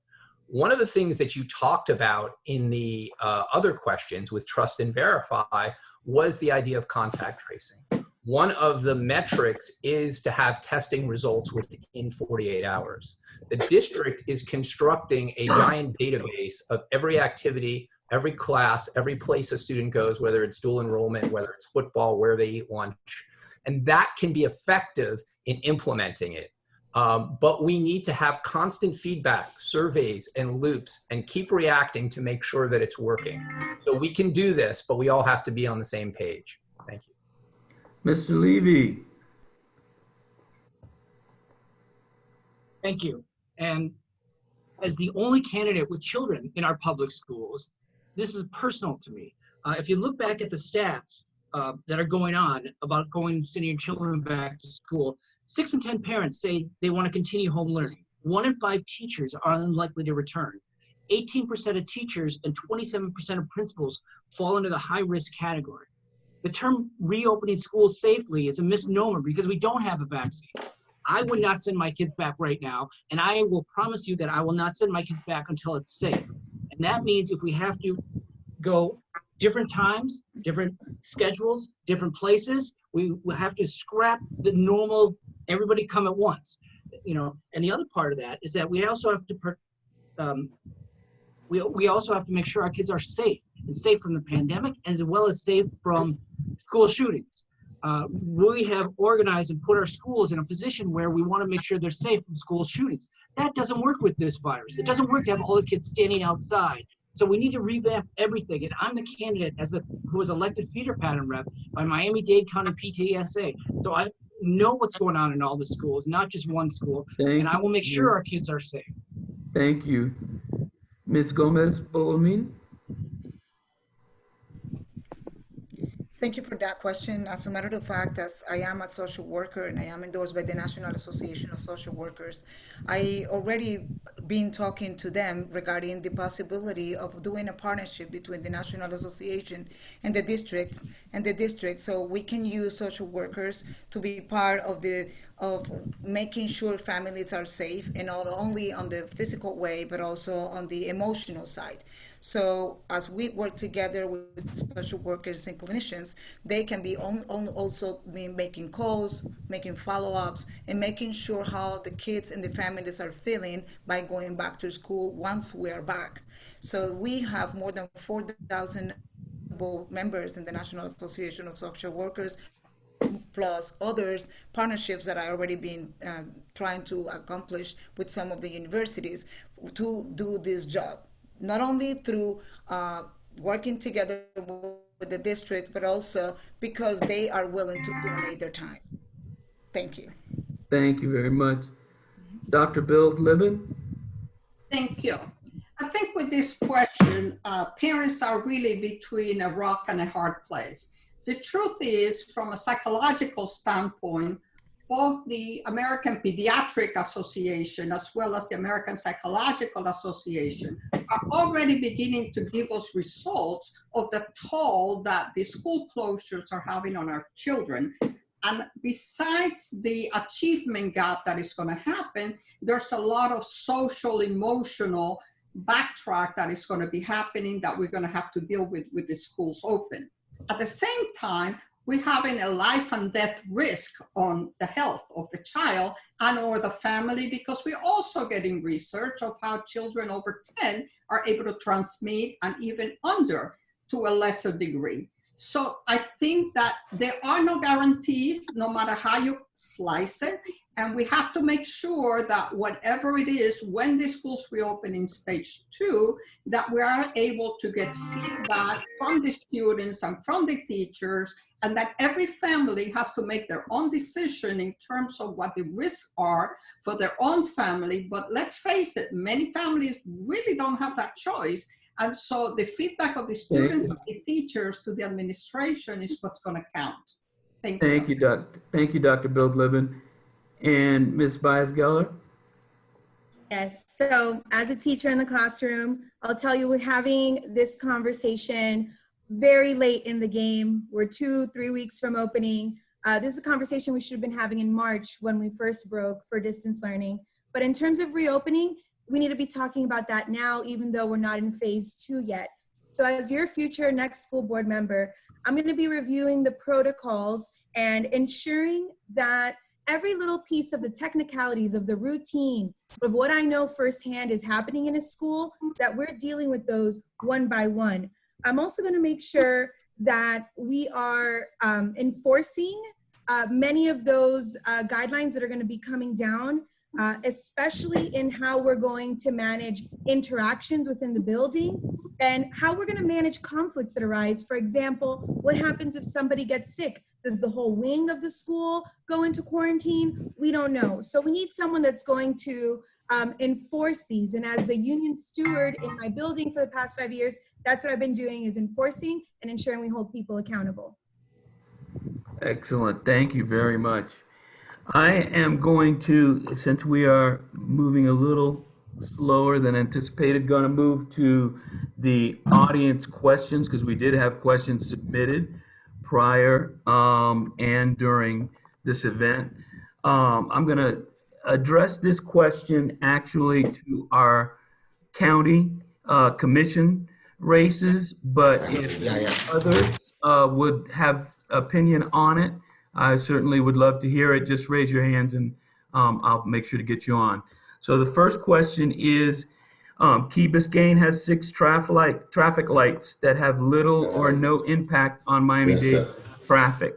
One of the things that you talked about in the other questions with Trust and Verify was the idea of contact tracing. One of the metrics is to have testing results within 48 hours. The district is constructing a giant database of every activity, every class, every place a student goes, whether it's dual enrollment, whether it's football, where they eat lunch. And that can be effective in implementing it. But we need to have constant feedback, surveys, and loops, and keep reacting to make sure that it's working. So we can do this, but we all have to be on the same page. Thank you. Mr. Levy. Thank you. And as the only candidate with children in our public schools, this is personal to me. If you look back at the stats that are going on about sending your children back to school, 6 in 10 parents say they want to continue home learning. 1 in 5 teachers are unlikely to return. 18% of teachers and 27% of principals fall into the high-risk category. The term reopening schools safely is a misnomer because we don't have a vaccine. I would not send my kids back right now, and I will promise you that I will not send my kids back until it's safe. And that means if we have to go different times, different schedules, different places, we will have to scrap the normal everybody come at once, And the other part of that is that we also have to we also have to make sure our kids are safe from the pandemic, as well as safe from school shootings. We have organized and put our schools in a position where we want to make sure they're safe from school shootings. That doesn't work with this virus. It doesn't work to have all the kids standing outside. So we need to revamp everything. And I'm the candidate who was elected feeder pattern rep by Miami-Dade County PTSA. So I know what's going on in all the schools, not just one school. And I will make sure our kids are safe. Thank you. Ms. Gomez-Bogomolni? Thank you for that question. As a matter of fact, as I am a social worker and I am endorsed by the National Association of Social Workers, I already been talking to them regarding the possibility of doing a partnership between the National Association and the districts so we can use social workers to be part of making sure families are safe, and not only on the physical way, but also on the emotional side. So as we work together with social workers and clinicians, they can be also making calls, making follow-ups, and making sure how the kids and the families are feeling by going back to school once we are back. So we have more than 4,000 members in the National Association of Social Workers, plus others partnerships that I already been trying to accomplish with some of the universities to do this job. Not only through working together with the district, but also because they are willing to donate their time. Thank you. Thank you very much. Dr. Bild-Libbin? Thank you. I think with this question, parents are really between a rock and a hard place. The truth is, from a psychological standpoint, both the American Pediatric Association as well as the American Psychological Association are already beginning to give us results of the toll that the school closures are having on our children. And besides the achievement gap that is going to happen, there's a lot of social, emotional backtrack that is going to be happening that we're going to have to deal with the schools open. At the same time, we're having a life and death risk on the health of the child and or the family, because we're also getting research of how children over 10 are able to transmit, and even under to a lesser degree. So I think that there are no guarantees, no matter how you slice it. And we have to make sure that whatever it is, when the schools reopen in stage 2, that we are able to get feedback from the students and from the teachers, and that every family has to make their own decision in terms of what the risks are for their own family. But let's face it, many families really don't have that choice. And so the feedback of the students and the teachers to the administration is what's going to count. Thank you. Thank you, Dr. Bild-Libbin. And Ms. Baez-Geller? Yes, so as a teacher in the classroom, I'll tell you, we're having this conversation very late in the game. We're 2-3 weeks from opening. This is a conversation we should have been having in March when we first broke for distance learning. But in terms of reopening, we need to be talking about that now, even though we're not in phase 2 yet. So as your future next school board member, I'm going to be reviewing the protocols and ensuring that every little piece of the technicalities of the routine of what I know firsthand is happening in a school, that we're dealing with those one by one. I'm also going to make sure that we are enforcing many of those guidelines that are going to be coming down, especially in how we're going to manage interactions within the building and how we're going to manage conflicts that arise. For example, what happens if somebody gets sick? Does the whole wing of the school go into quarantine? We don't know. So we need someone that's going to enforce these. And as the union steward in my building for the past 5 years, that's what I've been doing, is enforcing and ensuring we hold people accountable. Excellent. Thank you very much. I am going to, since we are moving a little slower than anticipated, going to move to the audience questions, because we did have questions submitted prior and during this event. I'm going to address this question actually to our county commission races, but if others would have opinion on it, I certainly would love to hear it. Just raise your hands and I'll make sure to get you on. So the first question is, Key Biscayne has 6 traffic lights that have little or no impact on Miami-Dade traffic.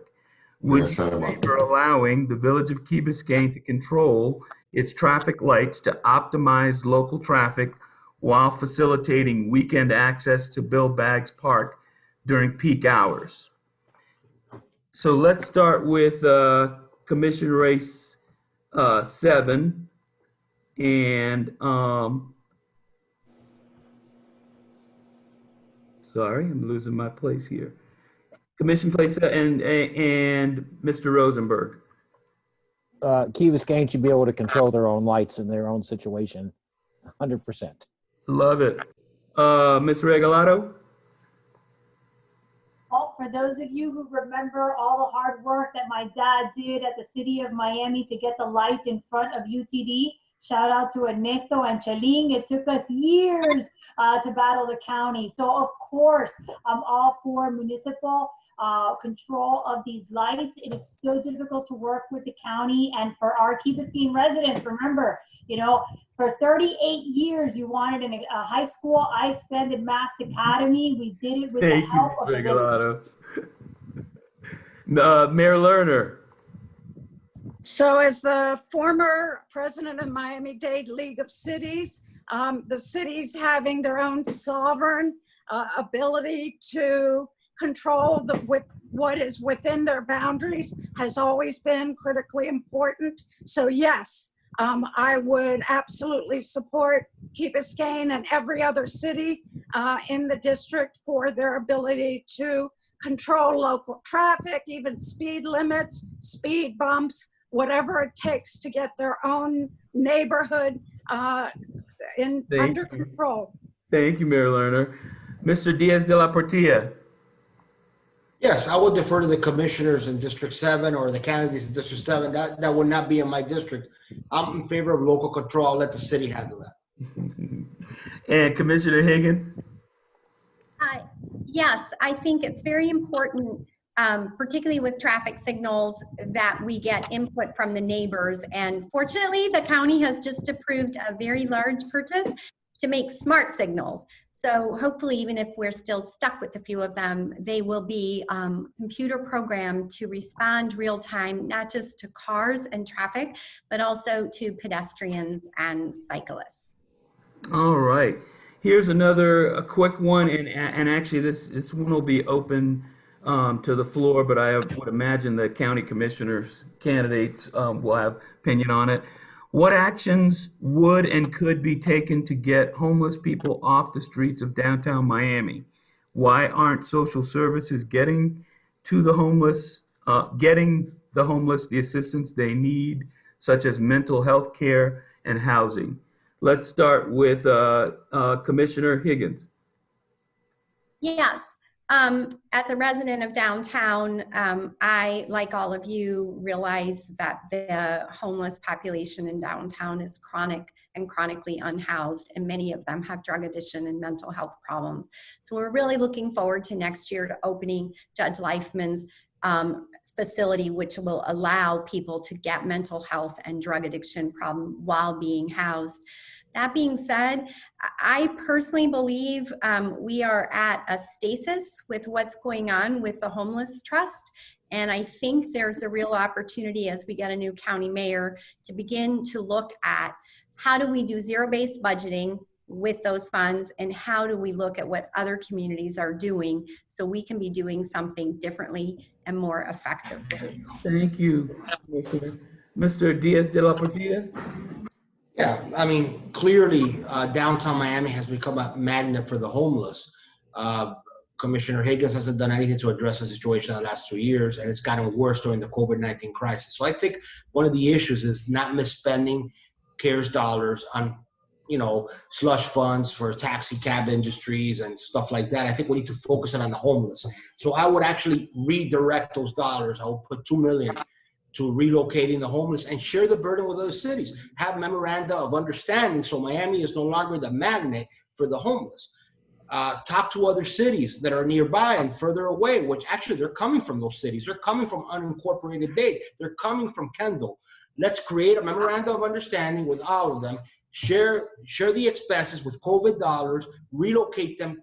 Would you favor allowing the Village of Key Biscayne to control its traffic lights to optimize local traffic while facilitating weekend access to Bill Baggs Park during peak hours? So let's start with Commission Race 7. And sorry, I'm losing my place here. Commission place and Mr. Rosenberg. Key Biscayne should be able to control their own lights in their own situation, 100%. Love it. Ms. Regalado? Well, for those of you who remember all the hard work that my dad did at the city of Miami to get the lights in front of UTD, shout out to Ernesto and Chaling. It took us years to battle the county. So of course, I'm all for municipal control of these lights. It is so difficult to work with the county, and for our Key Biscayne residents, remember, you know, for 38 years you wanted a high school. I expanded Mass Academy. We did it with the help of the village. Mayor Lerner. So as the former president of Miami-Dade League of Cities, the cities having their own sovereign ability to control with what is within their boundaries has always been critically important. So yes, I would absolutely support Key Biscayne and every other city in the district for their ability to control local traffic, even speed limits, speed bumps, whatever it takes to get their own neighborhood under control. Thank you, Mayor Lerner. Mr. Diaz de la Portilla. Yes, I would defer to the commissioners in District 7 or the candidates in District 7. That would not be in my district. I'm in favor of local control. I'll let the city handle that. And Commissioner Higgins? Yes, I think it's very important, particularly with traffic signals, that we get input from the neighbors. And fortunately, the county has just approved a very large purchase to make smart signals. So hopefully, even if we're still stuck with a few of them, they will be computer programmed to respond real time, not just to cars and traffic, but also to pedestrians and cyclists. All right. Here's a quick one, and actually this one will be open to the floor, but I would imagine the county commissioners candidates will have opinion on it. What actions would and could be taken to get homeless people off the streets of downtown Miami? Why aren't social services getting the homeless the assistance they need, such as mental health care and housing? Let's start with Commissioner Higgins. Yes. As a resident of downtown, I, like all of you, realize that the homeless population in downtown is chronic and chronically unhoused, and many of them have drug addiction and mental health problems. So we're really looking forward to next year to opening Judge Leifman's facility, which will allow people to get mental health and drug addiction problem while being housed. That being said, I personally believe we are at a stasis with what's going on with the Homeless Trust. And I think there's a real opportunity as we get a new county mayor to begin to look at how do we do zero-based budgeting with those funds, and how do we look at what other communities are doing so we can be doing something differently and more effectively. Thank you, Mr. Diaz de la Portilla. Yeah, I mean, clearly downtown Miami has become a magnet for the homeless. Commissioner Higgins hasn't done anything to address the situation in the last 2 years, and it's gotten worse during the COVID-19 crisis. So I think one of the issues is not misspending CARES dollars on, slush funds for taxi cab industries and stuff like that. I think we need to focus it on the homeless. So I would actually redirect those dollars. I would put $2 million to relocating the homeless and share the burden with other cities. Have memoranda of understanding so Miami is no longer the magnet for the homeless. Talk to other cities that are nearby and further away, which actually they're coming from those cities. They're coming from unincorporated Dade. They're coming from Kendall. Let's create a memoranda of understanding with all of them. Share the expenses with COVID dollars, relocate them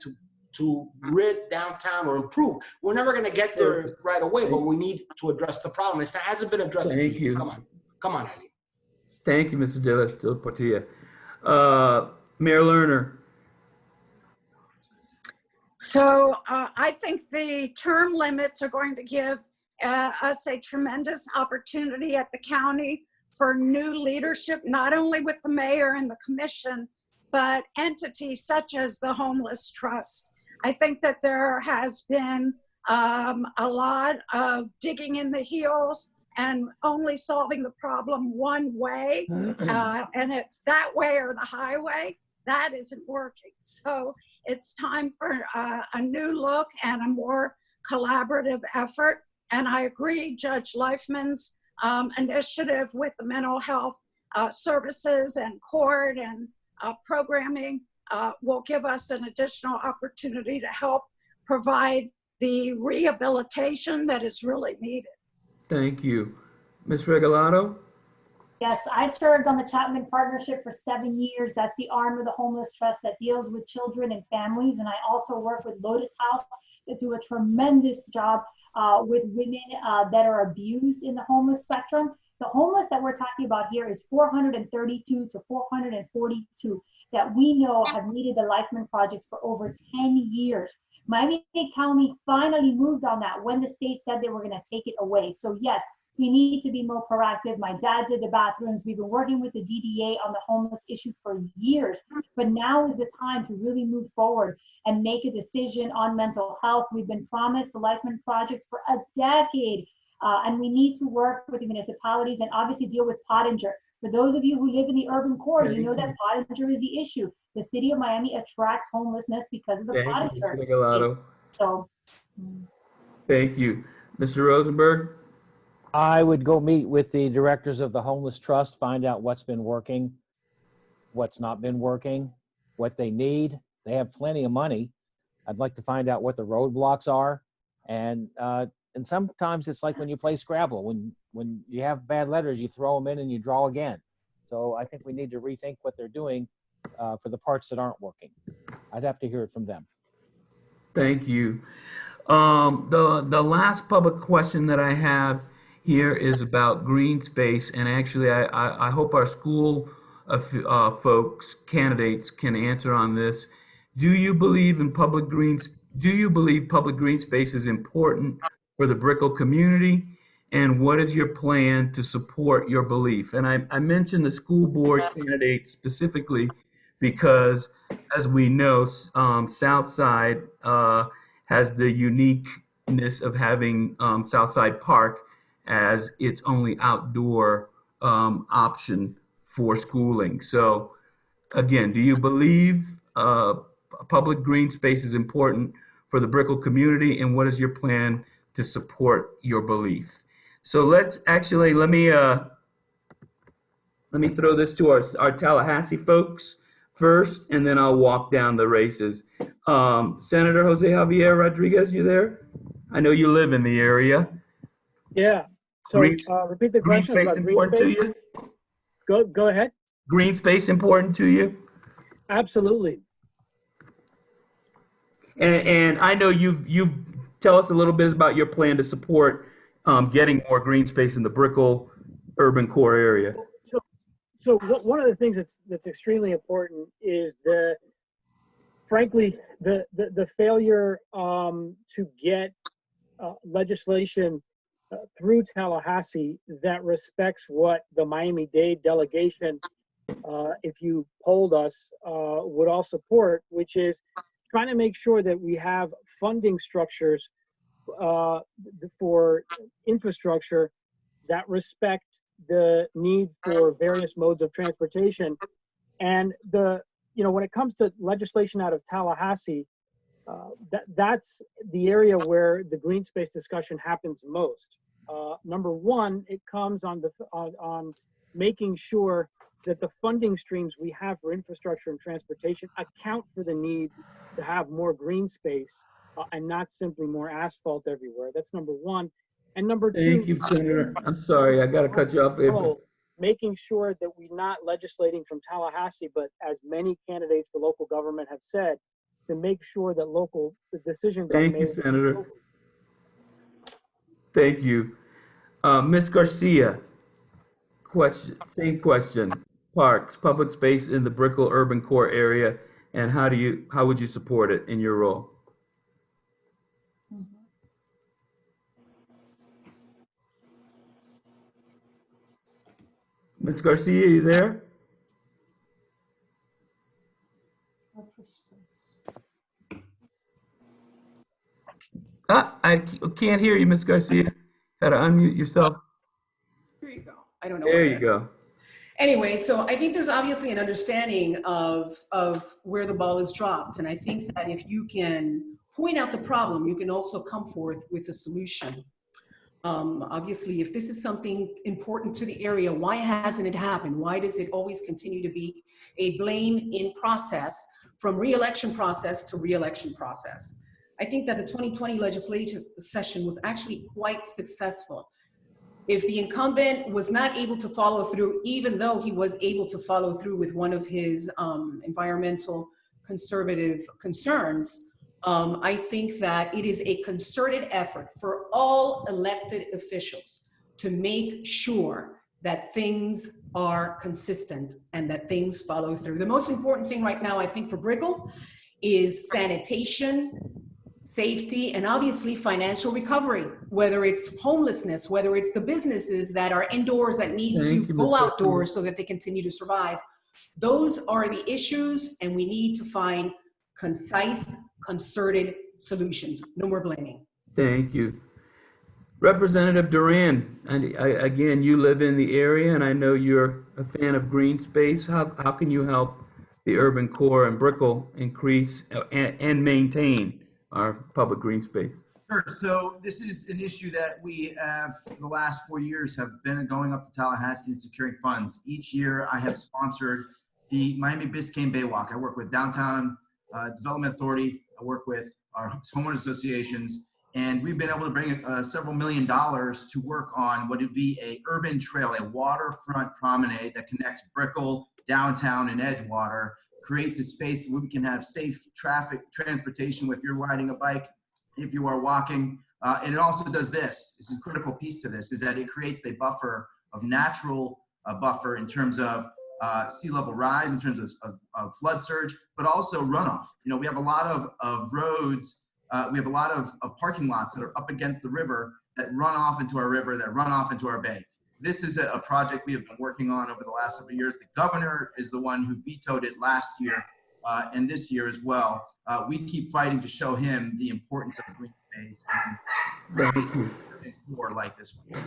to rid downtown or improve. We're never going to get there right away, but we need to address the problem. It hasn't been addressed. Thank you. Come on, Eddie. Thank you, Mr. de la Portilla. Mayor Lerner. So I think the term limits are going to give us a tremendous opportunity at the county for new leadership, not only with the mayor and the commission, but entities such as the Homeless Trust. I think that there has been a lot of digging in the heels and only solving the problem one way, and it's that way or the highway. That isn't working. So it's time for a new look and a more collaborative effort. And I agree, Judge Leifman's initiative with the mental health services and court and programming will give us an additional opportunity to help provide the rehabilitation that is really needed. Thank you. Ms. Regalado? Yes, I served on the Chapman Partnership for 7 years. That's the arm of the Homeless Trust that deals with children and families. And I also work with Lotus House that do a tremendous job with women that are abused in the homeless spectrum. The homeless that we're talking about here is 432 to 442 that we know have needed the Leifman projects for over 10 years. Miami-Dade County finally moved on that when the state said they were going to take it away. So yes, we need to be more proactive. My dad did the bathrooms. We've been working with the DDA on the homeless issue for years, but now is the time to really move forward and make a decision on mental health. We've been promised the Leifman project for a decade. And we need to work with the municipalities and obviously deal with Pottinger. For those of you who live in the urban core, you know that Pottinger is the issue. The city of Miami attracts homelessness because of the Pottinger. So, thank you. Mr. Rosenberg? I would go meet with the directors of the Homeless Trust, find out what's been working, what's not been working, what they need. They have plenty of money. I'd like to find out what the roadblocks are. And sometimes it's like when you play Scrabble, when you have bad letters, you throw them in and you draw again. So I think we need to rethink what they're doing for the parts that aren't working. I'd have to hear it from them. Thank you. The last public question that I have here is about green space, and actually I hope our school folks, candidates, can answer on this. Do you believe public green space is important for the Brickell community, and what is your plan to support your belief? And I mentioned the school board candidates specifically because, as we know, Southside has the uniqueness of having Southside Park as its only outdoor option for schooling. So again, do you believe public green space is important for the Brickell community, and what is your plan to support your belief? So let me throw this to our Tallahassee folks first, and then I'll walk down the races. Senator Jose Javier Rodriguez, you there? I know you live in the area. Yeah. So repeat the question about important green space. to you? Go ahead. Green space important to you? Absolutely. And I know you tell us a little bit about your plan to support getting more green space in the Brickell urban core area. So one of the things that's extremely important is frankly the failure to get legislation through Tallahassee that respects what the Miami-Dade delegation, if you polled us, would all support, which is trying to make sure that we have funding structures for infrastructure that respect the need for various modes of transportation. And when it comes to legislation out of Tallahassee, that's the area where the green space discussion happens most. Number one, it comes on making sure that the funding streams we have for infrastructure and transportation account for the need to have more green space and not simply more asphalt everywhere. That's number one. And number two, thank you, Senator. I'm sorry, I got to cut you off. Making sure that we're not legislating from Tallahassee, but as many candidates for local government have said, to make sure that the decisions are made. Thank you, Senator. Thank you. Ms. Garcia, same question. Parks, public space in the Brickell urban core area, and how would you support it in your role? Ms. Garcia, are you there? I can't hear you, Ms. Garcia. Gotta unmute yourself. Here you go. I don't know. There you go. Anyway, so I think there's obviously an understanding of where the ball is dropped. And I think that if you can point out the problem, you can also come forth with a solution. Obviously, if this is something important to the area, why hasn't it happened? Why does it always continue to be a blame in process from re-election process to re-election process? I think that the 2020 legislative session was actually quite successful. If the incumbent was not able to follow through, even though he was able to follow through with one of his environmental conservative concerns, I think that it is a concerted effort for all elected officials to make sure that things are consistent and that things follow through. The most important thing right now, I think, for Brickell is sanitation, safety, and obviously financial recovery, whether it's homelessness, whether it's the businesses that are indoors that need to go outdoors so that they continue to survive. Those are the issues, and we need to find concise, concerted solutions. No more blaming. Thank you. Representative Duran, and again, you live in the area, and I know you're a fan of green space. How can you help the urban core and Brickell increase and maintain our public green space? Sure. So this is an issue that we have for the last 4 years have been going up to Tallahassee and securing funds. Each year I have sponsored the Miami-Biscayne Bay Walk. I work with Downtown Development Authority. I work with our homeowners associations, and we've been able to bring several $1 million to work on what would be a urban trail, a waterfront promenade that connects Brickell, downtown, and Edgewater, creates a space where we can have safe traffic transportation if you're riding a bike, if you are walking. And it also does this, it's a critical piece to this, is that it creates a buffer of natural buffer in terms of sea level rise, in terms of flood surge, but also runoff. You know, we have a lot of roads, we have a lot of parking lots that are up against the river that run off into our river, that run off into our bay. This is a project we have been working on over the last several years. The governor is the one who vetoed it last year and this year as well. We keep fighting to show him the importance of green space and more like this one.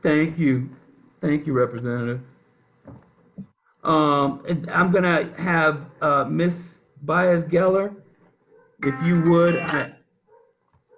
Thank you, Representative. And I'm gonna have Ms. Baez-Geller, if you would.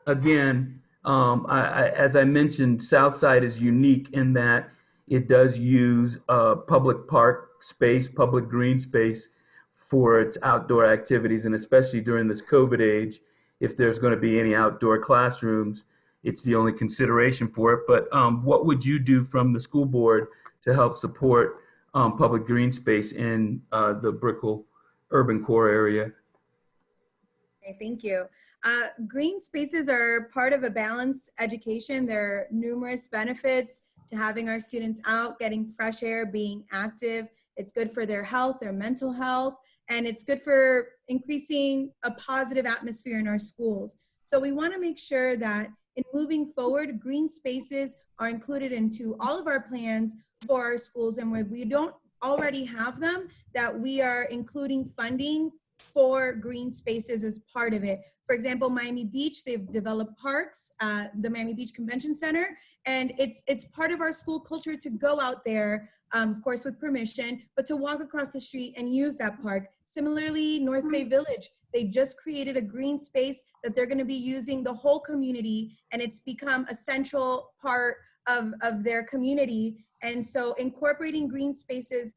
Again, as I mentioned, Southside is unique in that it does use public park space, public green space for its outdoor activities, and especially during this COVID age, if there's going to be any outdoor classrooms, it's the only consideration for it. But what would you do from the school board to help support public green space in the Brickell urban core area? Okay, thank you. Green spaces are part of a balanced education. There are numerous benefits to having our students out, getting fresh air, being active. It's good for their health, their mental health, and it's good for increasing a positive atmosphere in our schools. So we want to make sure that in moving forward, green spaces are included into all of our plans for our schools, and where we don't already have them, that we are including funding for green spaces as part of it. For example, Miami Beach, they've developed parks, the Miami Beach Convention Center, and it's part of our school culture to go out there, of course with permission, but to walk across the street and use that park. Similarly, North Bay Village, they just created a green space that they're gonna be using the whole community, and it's become a central part of their community. And so incorporating green spaces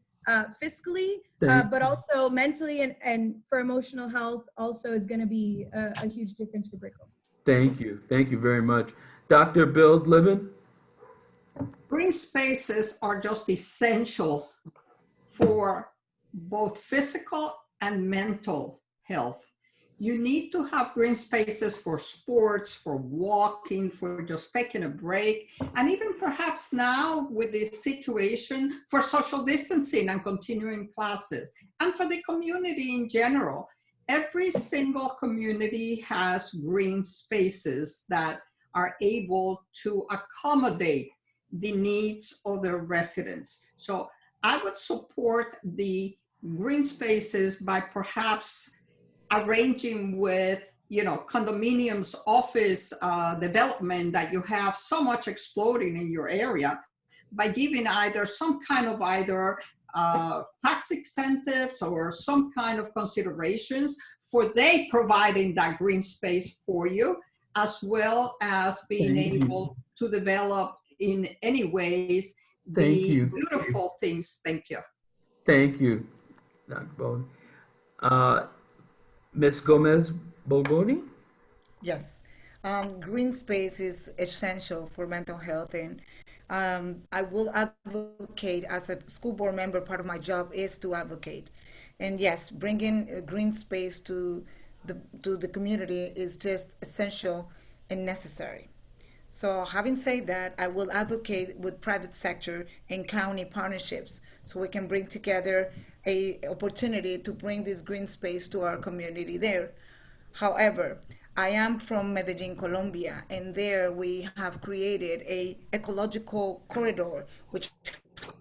fiscally, but also mentally and for emotional health also is going to be a huge difference for Brickell. Thank you very much. Dr. Bild-Libbin? Green spaces are just essential for both physical and mental health. You need to have green spaces for sports, for walking, for just taking a break, and even perhaps now with this situation for social distancing and continuing classes, and for the community in general. Every single community has green spaces that are able to accommodate the needs of their residents. So I would support the green spaces by perhaps arranging with, you know, condominiums, office development that you have so much exploding in your area, by giving either some kind of tax incentives or some kind of considerations for they providing that green space for you, as well as being able to develop in any ways the beautiful things. Thank you. Thank you, Dr. Bowden. Ms. Gomez-Bogomolni? Yes. Green space is essential for mental health, and I will advocate as a school board member. Part of my job is to advocate. And yes, bringing a green space to the community is just essential and necessary. So having said that, I will advocate with private sector and county partnerships so we can bring together a opportunity to bring this green space to our community there. However, I am from Medellin, Colombia, and there we have created a ecological corridor, which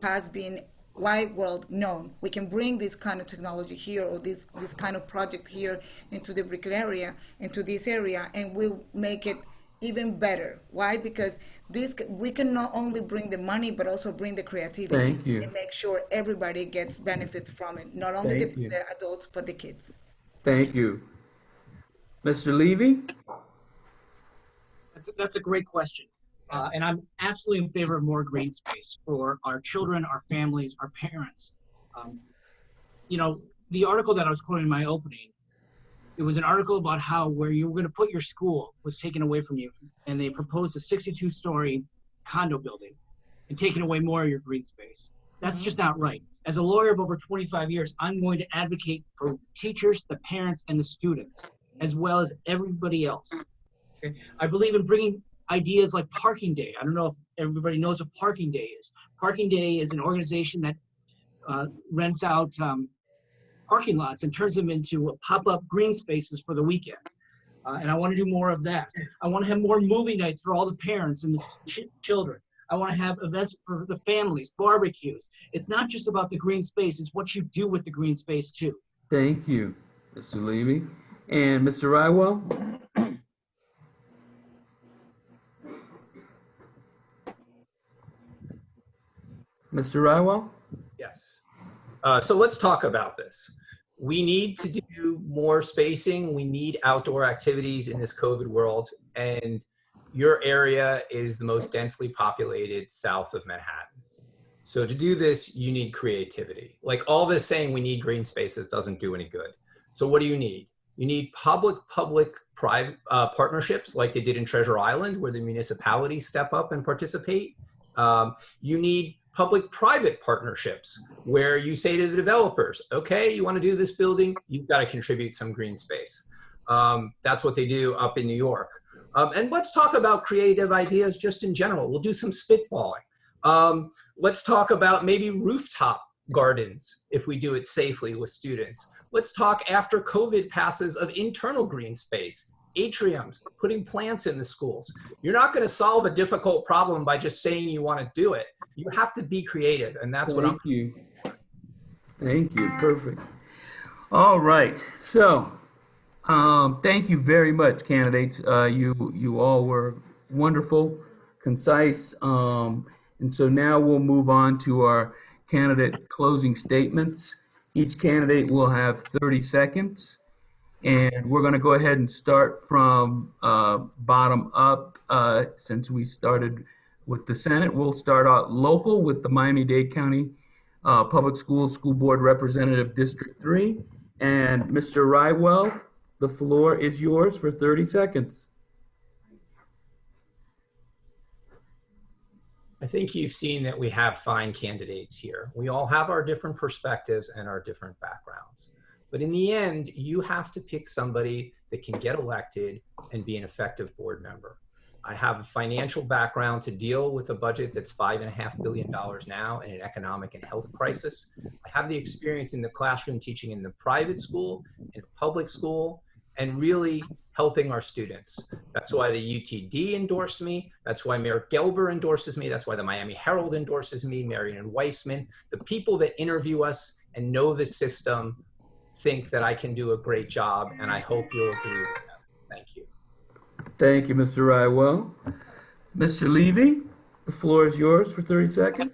has been wide world known. We can bring this kind of technology here, or this kind of project here into the Brickell area, into this area, and we'll make it even better. Why? Because we can not only bring the money, but also bring the creativity. Thank you. And make sure everybody gets benefit from it. Not only Thank you. the adults, but the kids. Thank you. Mr. Levy? That's a great question. And I'm absolutely in favor of more green space for our children, our families, our parents. You know, the article that I was quoting in my opening, it was an article about how where you were going to put your school was taken away from you, and they proposed a 62-story condo building and taking away more of your green space. That's just not right. As a lawyer of over 25 years, I'm going to advocate for teachers, the parents, and the students, as well as everybody else. Okay? I believe in bringing ideas like Parking Day. I don't know if everybody knows what Parking Day is. Parking Day is an organization that rents out parking lots and turns them into pop-up green spaces for the weekend. And I want to do more of that. I want to have more movie nights for all the parents and the children. I want to have events for the families, barbecues. It's not just about the green space, it's what you do with the green space too. Thank you, Mr. Levy. And Mr. Rywell? Mr. Rywell? Yes. So let's talk about this. We need to do more spacing. We need outdoor activities in this COVID world. And your area is the most densely populated south of Manhattan. So to do this, you need creativity. Like all this saying we need green spaces doesn't do any good. So what do you need? You need public-private partnerships like they did in Treasure Island, where the municipalities step up and participate. You need public-private partnerships where you say to the developers, okay, you want to do this building, you've got to contribute some green space. That's what they do up in New York. And let's talk about creative ideas just in general. We'll do some spitballing. Let's talk about maybe rooftop gardens if we do it safely with students. Let's talk after COVID passes of internal green space, atriums, putting plants in the schools. You're not going to solve a difficult problem by just saying you want to do it. You have to be creative, and that's what I'm. Thank you. Thank you. Perfect. All right. So, thank you very much, candidates. You all were wonderful, concise, and so now we'll move on to our candidate closing statements. Each candidate will have 30 seconds. And we're going to go ahead and start from bottom up. Since we started with the Senate, we'll start out local with the Miami-Dade County Public Schools School Board Representative District 3. And Mr. Rywell, the floor is yours for 30 seconds. I think you've seen that we have fine candidates here. We all have our different perspectives and our different backgrounds. But in the end, you have to pick somebody that can get elected and be an effective board member. I have a financial background to deal with a budget that's $5.5 billion now in an economic and health crisis. I have the experience in the classroom teaching in the private school, in a public school, and really helping our students. That's why the UTD endorsed me. That's why Mayor Gelber endorses me. That's why the Miami Herald endorses me, Marion Weissman. The people that interview us and know the system think that I can do a great job, and I hope you'll agree with that. Thank you. Thank you, Mr. Rywell. Mr. Levy, the floor is yours for 30 seconds.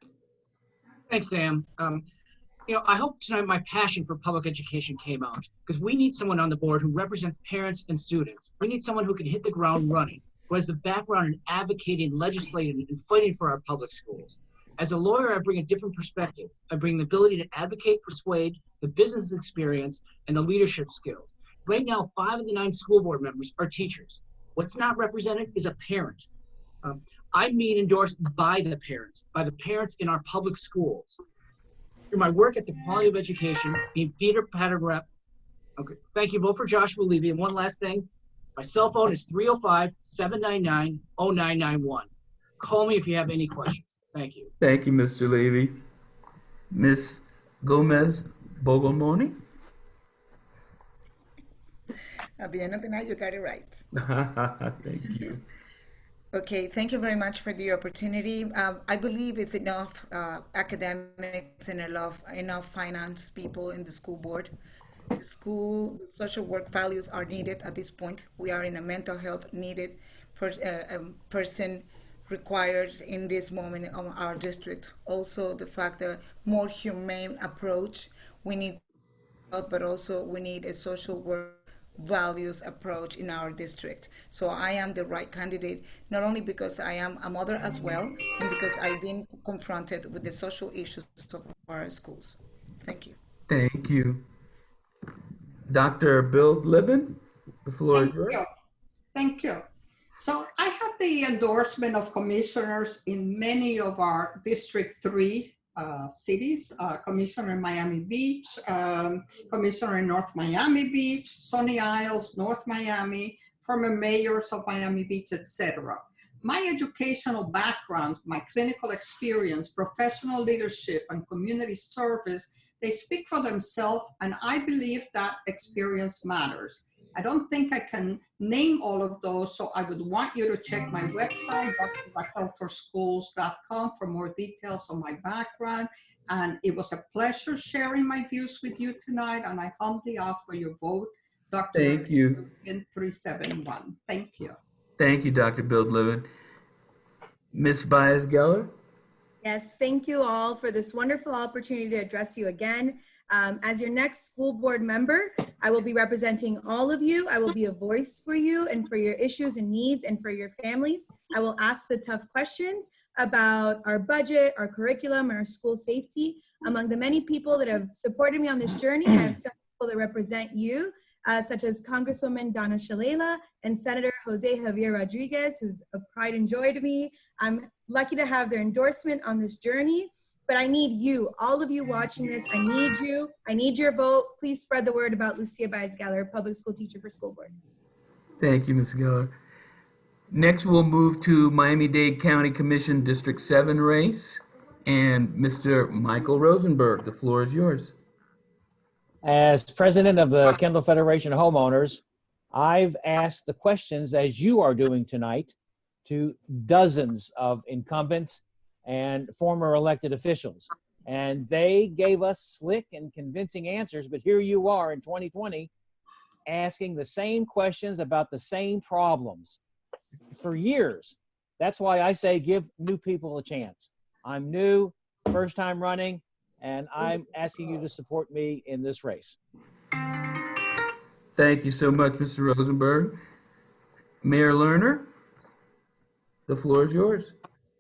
Thanks, Sam. You know, I hope tonight my passion for public education came out, because we need someone on the board who represents parents and students. We need someone who can hit the ground running, who has the background in advocating, legislating, and fighting for our public schools. As a lawyer, I bring a different perspective. I bring the ability to advocate, persuade, the business experience, and the leadership skills. Right now, 5 of the 9 school board members are teachers. What's not represented is a parent. I'm being endorsed by the parents in our public schools. Through my work at the Quality of Education, being theater pattern rep. Okay, thank you. Vote for Joshua Levy. And one last thing, my cell phone is 305-799-0991. Call me if you have any questions. Thank you. Thank you, Mr. Levy. Ms. Gomez-Bogomolni? At the end of the night, you got it right. Thank you. Okay, thank you very much for the opportunity. I believe it's enough academics and enough finance people in the school board. The school social work values are needed at this point. We are in a mental health needed person required in this moment of our district. Also, the fact that more humane approach. We need health, but also we need a social work values approach in our district. So I am the right candidate, not only because I am a mother as well, and because I've been confronted with the social issues of our schools. Thank you. Thank you. Dr. Bild-Libbin, the floor is yours. Thank you. So I have the endorsement of commissioners in many of our District 3 cities, commissioner in Miami Beach, commissioner in North Miami Beach, Sunny Isles, North Miami, former mayors of Miami Beach, etc. My educational background, my clinical experience, professional leadership, and community service, they speak for themselves, and I believe that experience matters. I don't think I can name all of those, so I would want you to check my website, drraquelforschools.com, for more details on my background. And it was a pleasure sharing my views with you tonight, and I humbly ask for your vote. Dr. Thank you. 371. Thank you. Thank you, Dr. Bild-Libbin. Ms. Baez-Geller? Yes, thank you all for this wonderful opportunity to address you again. As your next school board member, I will be representing all of you. I will be a voice for you and for your issues and needs and for your families. I will ask the tough questions about our budget, our curriculum, and our school safety. Among the many people that have supported me on this journey, I have some people that represent you, such as Congresswoman Donna Shalala and Senator Jose Javier Rodriguez, who's a pride and joy to me. I'm lucky to have their endorsement on this journey. But I need you, all of you watching this, I need you. I need your vote. Please spread the word about Lucia Baez-Geller, public school teacher for school board. Thank you, Ms. Geller. Next, we'll move to Miami-Dade County Commission District 7 race. And Mr. Michael Rosenberg, the floor is yours. As president of the Kendall Federation of Homeowners, I've asked the questions, as you are doing tonight, to dozens of incumbents and former elected officials. And they gave us slick and convincing answers, but here you are in 2020 asking the same questions about the same problems for years. That's why I say give new people a chance. I'm new, first time running, and I'm asking you to support me in this race. Thank you so much, Mr. Rosenberg. Mayor Lerner, the floor is yours.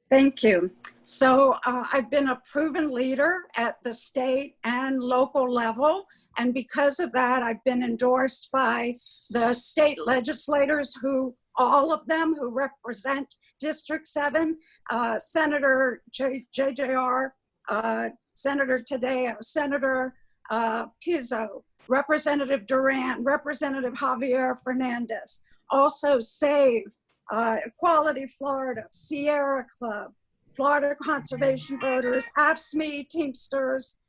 Thank you. So I've been a proven leader at the state and local level. And because of that, I've been endorsed by the state legislators who, all of them who represent District 7, Senator JJR, Senator Tadeo, Senator Pizzo, Representative Duran, Representative Javier Fernandez, also SAVE, Equality Florida, Sierra Club, Florida Conservation Voters, AFSCME, Teamsters.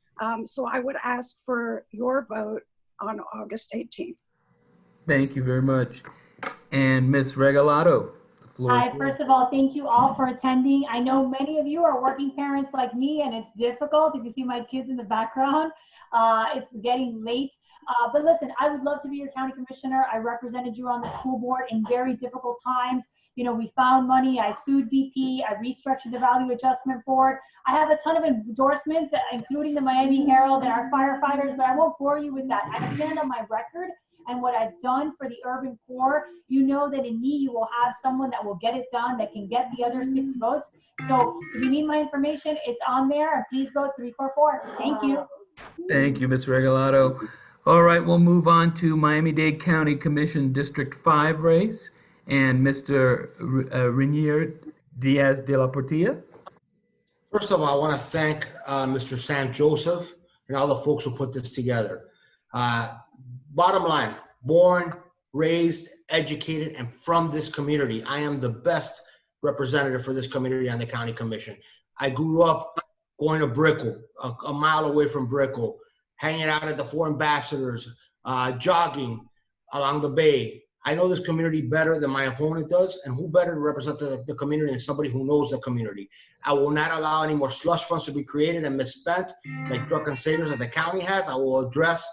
So I would ask for your vote on August 18th. Thank you very much. And Ms. Regalado, the floor is Hi, yours. first of all, thank you all for attending. I know many of you are working parents like me, and it's difficult. If you see my kids in the background, it's getting late. But listen, I would love to be your county commissioner. I represented you on the school board in very difficult times. You know, we found money. I sued BP. I restructured the Value Adjustment Board. I have a ton of endorsements, including the Miami Herald and our firefighters, but I won't bore you with that. I stand on my record and what I've done for the urban core. You know that in me, you will have someone that will get it done, that can get the other 6 votes. So if you need my information, it's on there, and please vote 344. Thank you. Thank you, Ms. Regalado. All right, we'll move on to Miami-Dade County Commission District 5 race and Mr. Rainier Diaz de la Portilla. First of all, I want to thank Mr. Sam Joseph and all the folks who put this together. Bottom line, born, raised, educated, and from this community. I am the best representative for this community on the county commission. I grew up going to Brickell, a mile away from Brickell, hanging out at the 4 Ambassadors, jogging along the bay. I know this community better than my opponent does, and who better to represent the community than somebody who knows the community. I will not allow any more slush funds to be created and misspent like drunken sailors that the county has. I will address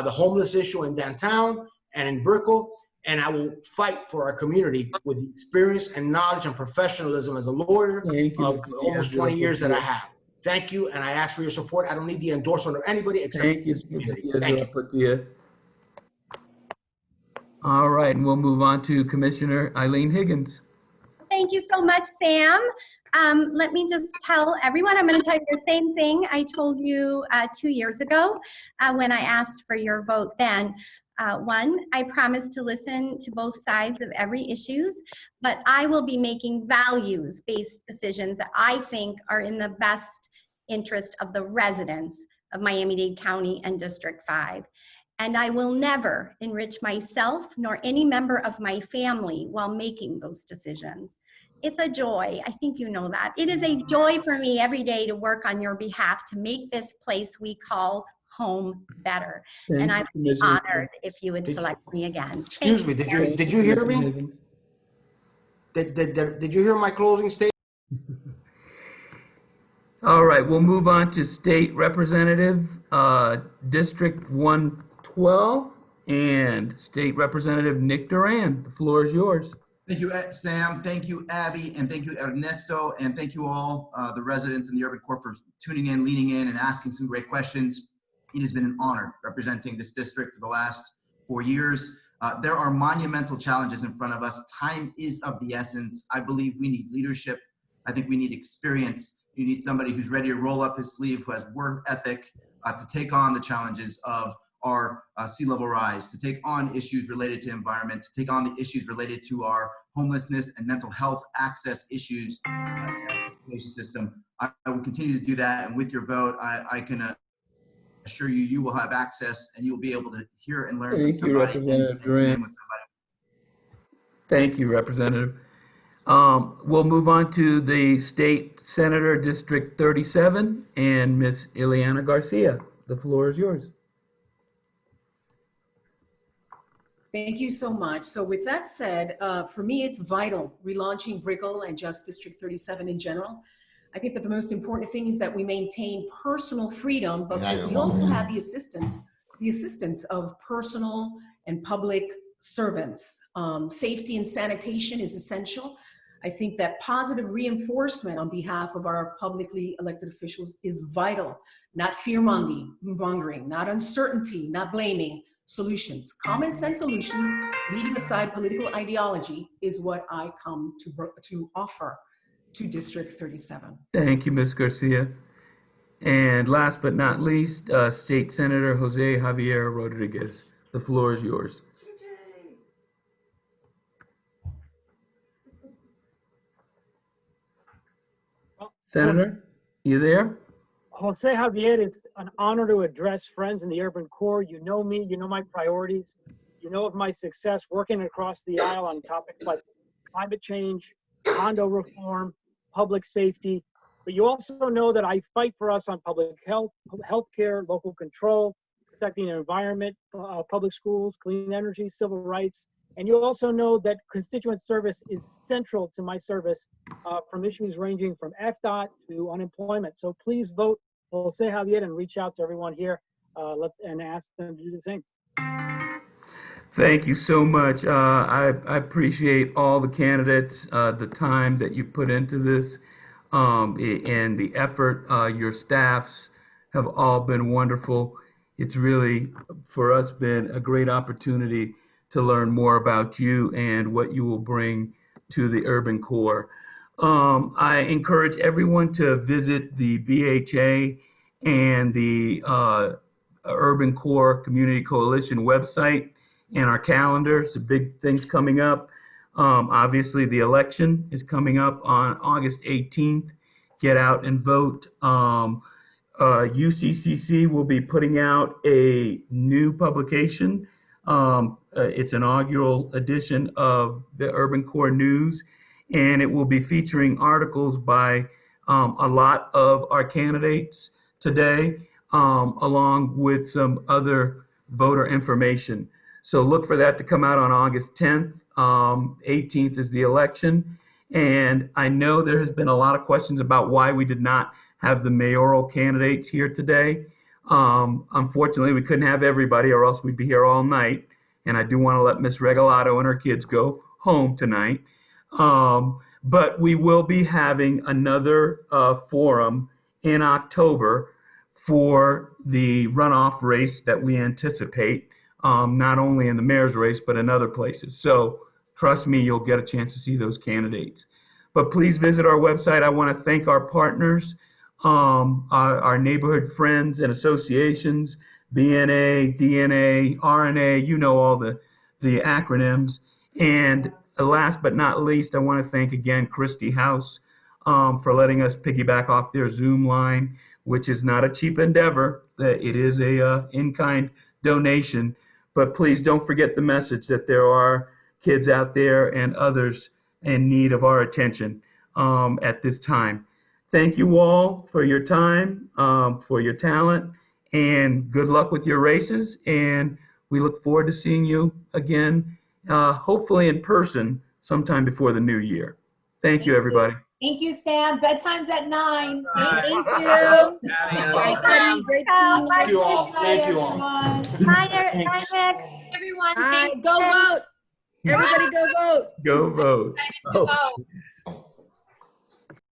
the homeless issue in downtown and in Brickell, and I will fight for our community with the experience and knowledge and professionalism as a lawyer of almost 20 years that I have. Thank you, and I ask for your support. I don't need the endorsement of anybody except this community. Thank you. All right, and we'll move on to Commissioner Eileen Higgins. Thank you so much, Sam. Let me just tell everyone, I'm going to tell you the same thing I told you 2 years ago when I asked for your vote then. One, I promise to listen to both sides of every issues, but I will be making values-based decisions that I think are in the best interest of the residents of Miami-Dade County and District 5. And I will never enrich myself nor any member of my family while making those decisions. It's a joy. I think you know that. It is a joy for me every day to work on your behalf to make this place we call home better. And I would be honored if you would select me again. Excuse me, did you hear me? Did you hear my closing statement? All right, we'll move on to State Representative, District 112, and State Representative Nick Duran. The floor is yours. Thank you, Sam. Thank you, Abby, and thank you, Ernesto, and thank you all, the residents in the Urban Core, for tuning in, leaning in, and asking some great questions. It has been an honor representing this district for the last 4 years. There are monumental challenges in front of us. Time is of the essence. I believe we need leadership. I think we need experience. You need somebody who's ready to roll up his sleeve, who has work ethic to take on the challenges of our sea level rise, to take on issues related to environment, to take on the issues related to our homelessness and mental health access issues in our education system. I will continue to do that, and with your vote, I can assure you, you will have access and you will be able to hear and learn from somebody. Representative Duran. Thank you, Representative. We'll move on to the State Senator District 37 and Ms. Ileana Garcia. The floor is yours. Thank you so much. So with that said, for me, it's vital relaunching Brickell and just District 37 in general. I think that the most important thing is that we maintain personal freedom, but we also have the assistance of personal and public servants. Safety and sanitation is essential. I think that positive reinforcement on behalf of our publicly elected officials is vital. Not fear-mongering, not uncertainty, not blaming. Solutions, common sense solutions, leaving aside political ideology, is what I come to offer to District 37. Thank you, Ms. Garcia. And last but not least, State Senator Jose Javier Rodriguez. The floor is yours. Senator, you there? Jose Javier, it's an honor to address friends in the Urban Core. You know me, you know my priorities, you know of my success working across the aisle on topics like climate change, condo reform, public safety, but you also know that I fight for us on public health, healthcare, local control, protecting the environment, public schools, clean energy, civil rights. And you also know that constituent service is central to my service from issues ranging from FDOT to unemployment. So please vote Jose Javier and reach out to everyone here and ask them to do the same. Thank you so much. I appreciate all the candidates, the time that you put into this, and the effort. Your staffs have all been wonderful. It's really, for us, been a great opportunity to learn more about you and what you will bring to the Urban Core. I encourage everyone to visit the BHA and the Urban Core Community Coalition website and our calendar. Some big things coming up. Obviously, the election is coming up on August 18th. Get out and vote. UCCC will be putting out a new publication. It's an inaugural edition of the Urban Core News, and it will be featuring articles by a lot of our candidates today, along with some other voter information. So look for that to come out on August 10th. 18th is the election. And I know there has been a lot of questions about why we did not have the mayoral candidates here today. Unfortunately, we couldn't have everybody, or else we'd be here all night. And I do want to let Miss Regalado and her kids go home tonight. But we will be having another forum in October for the runoff race that we anticipate, not only in the mayor's race, but in other places. So trust me, you'll get a chance to see those candidates. But please visit our website. I want to thank our partners, our neighborhood friends and associations, BNA, DNA, RNA, you know all the acronyms. And last but not least, I want to thank again Christie House for letting us piggyback off their Zoom line, which is not a cheap endeavor. It is a in-kind donation. But please don't forget the message that there are kids out there and others in need of our attention at this time. Thank you all for your time, for your talent, and good luck with your races. And we look forward to seeing you again, hopefully in person sometime before the new year. Thank you, everybody. Thank you, Sam. Bedtime's at 9. Thank you. Bye. Great Thank you all. Thank you all. Bye, Nick. Everyone, Bye. Go vote. Everybody go vote. Go vote. Oh.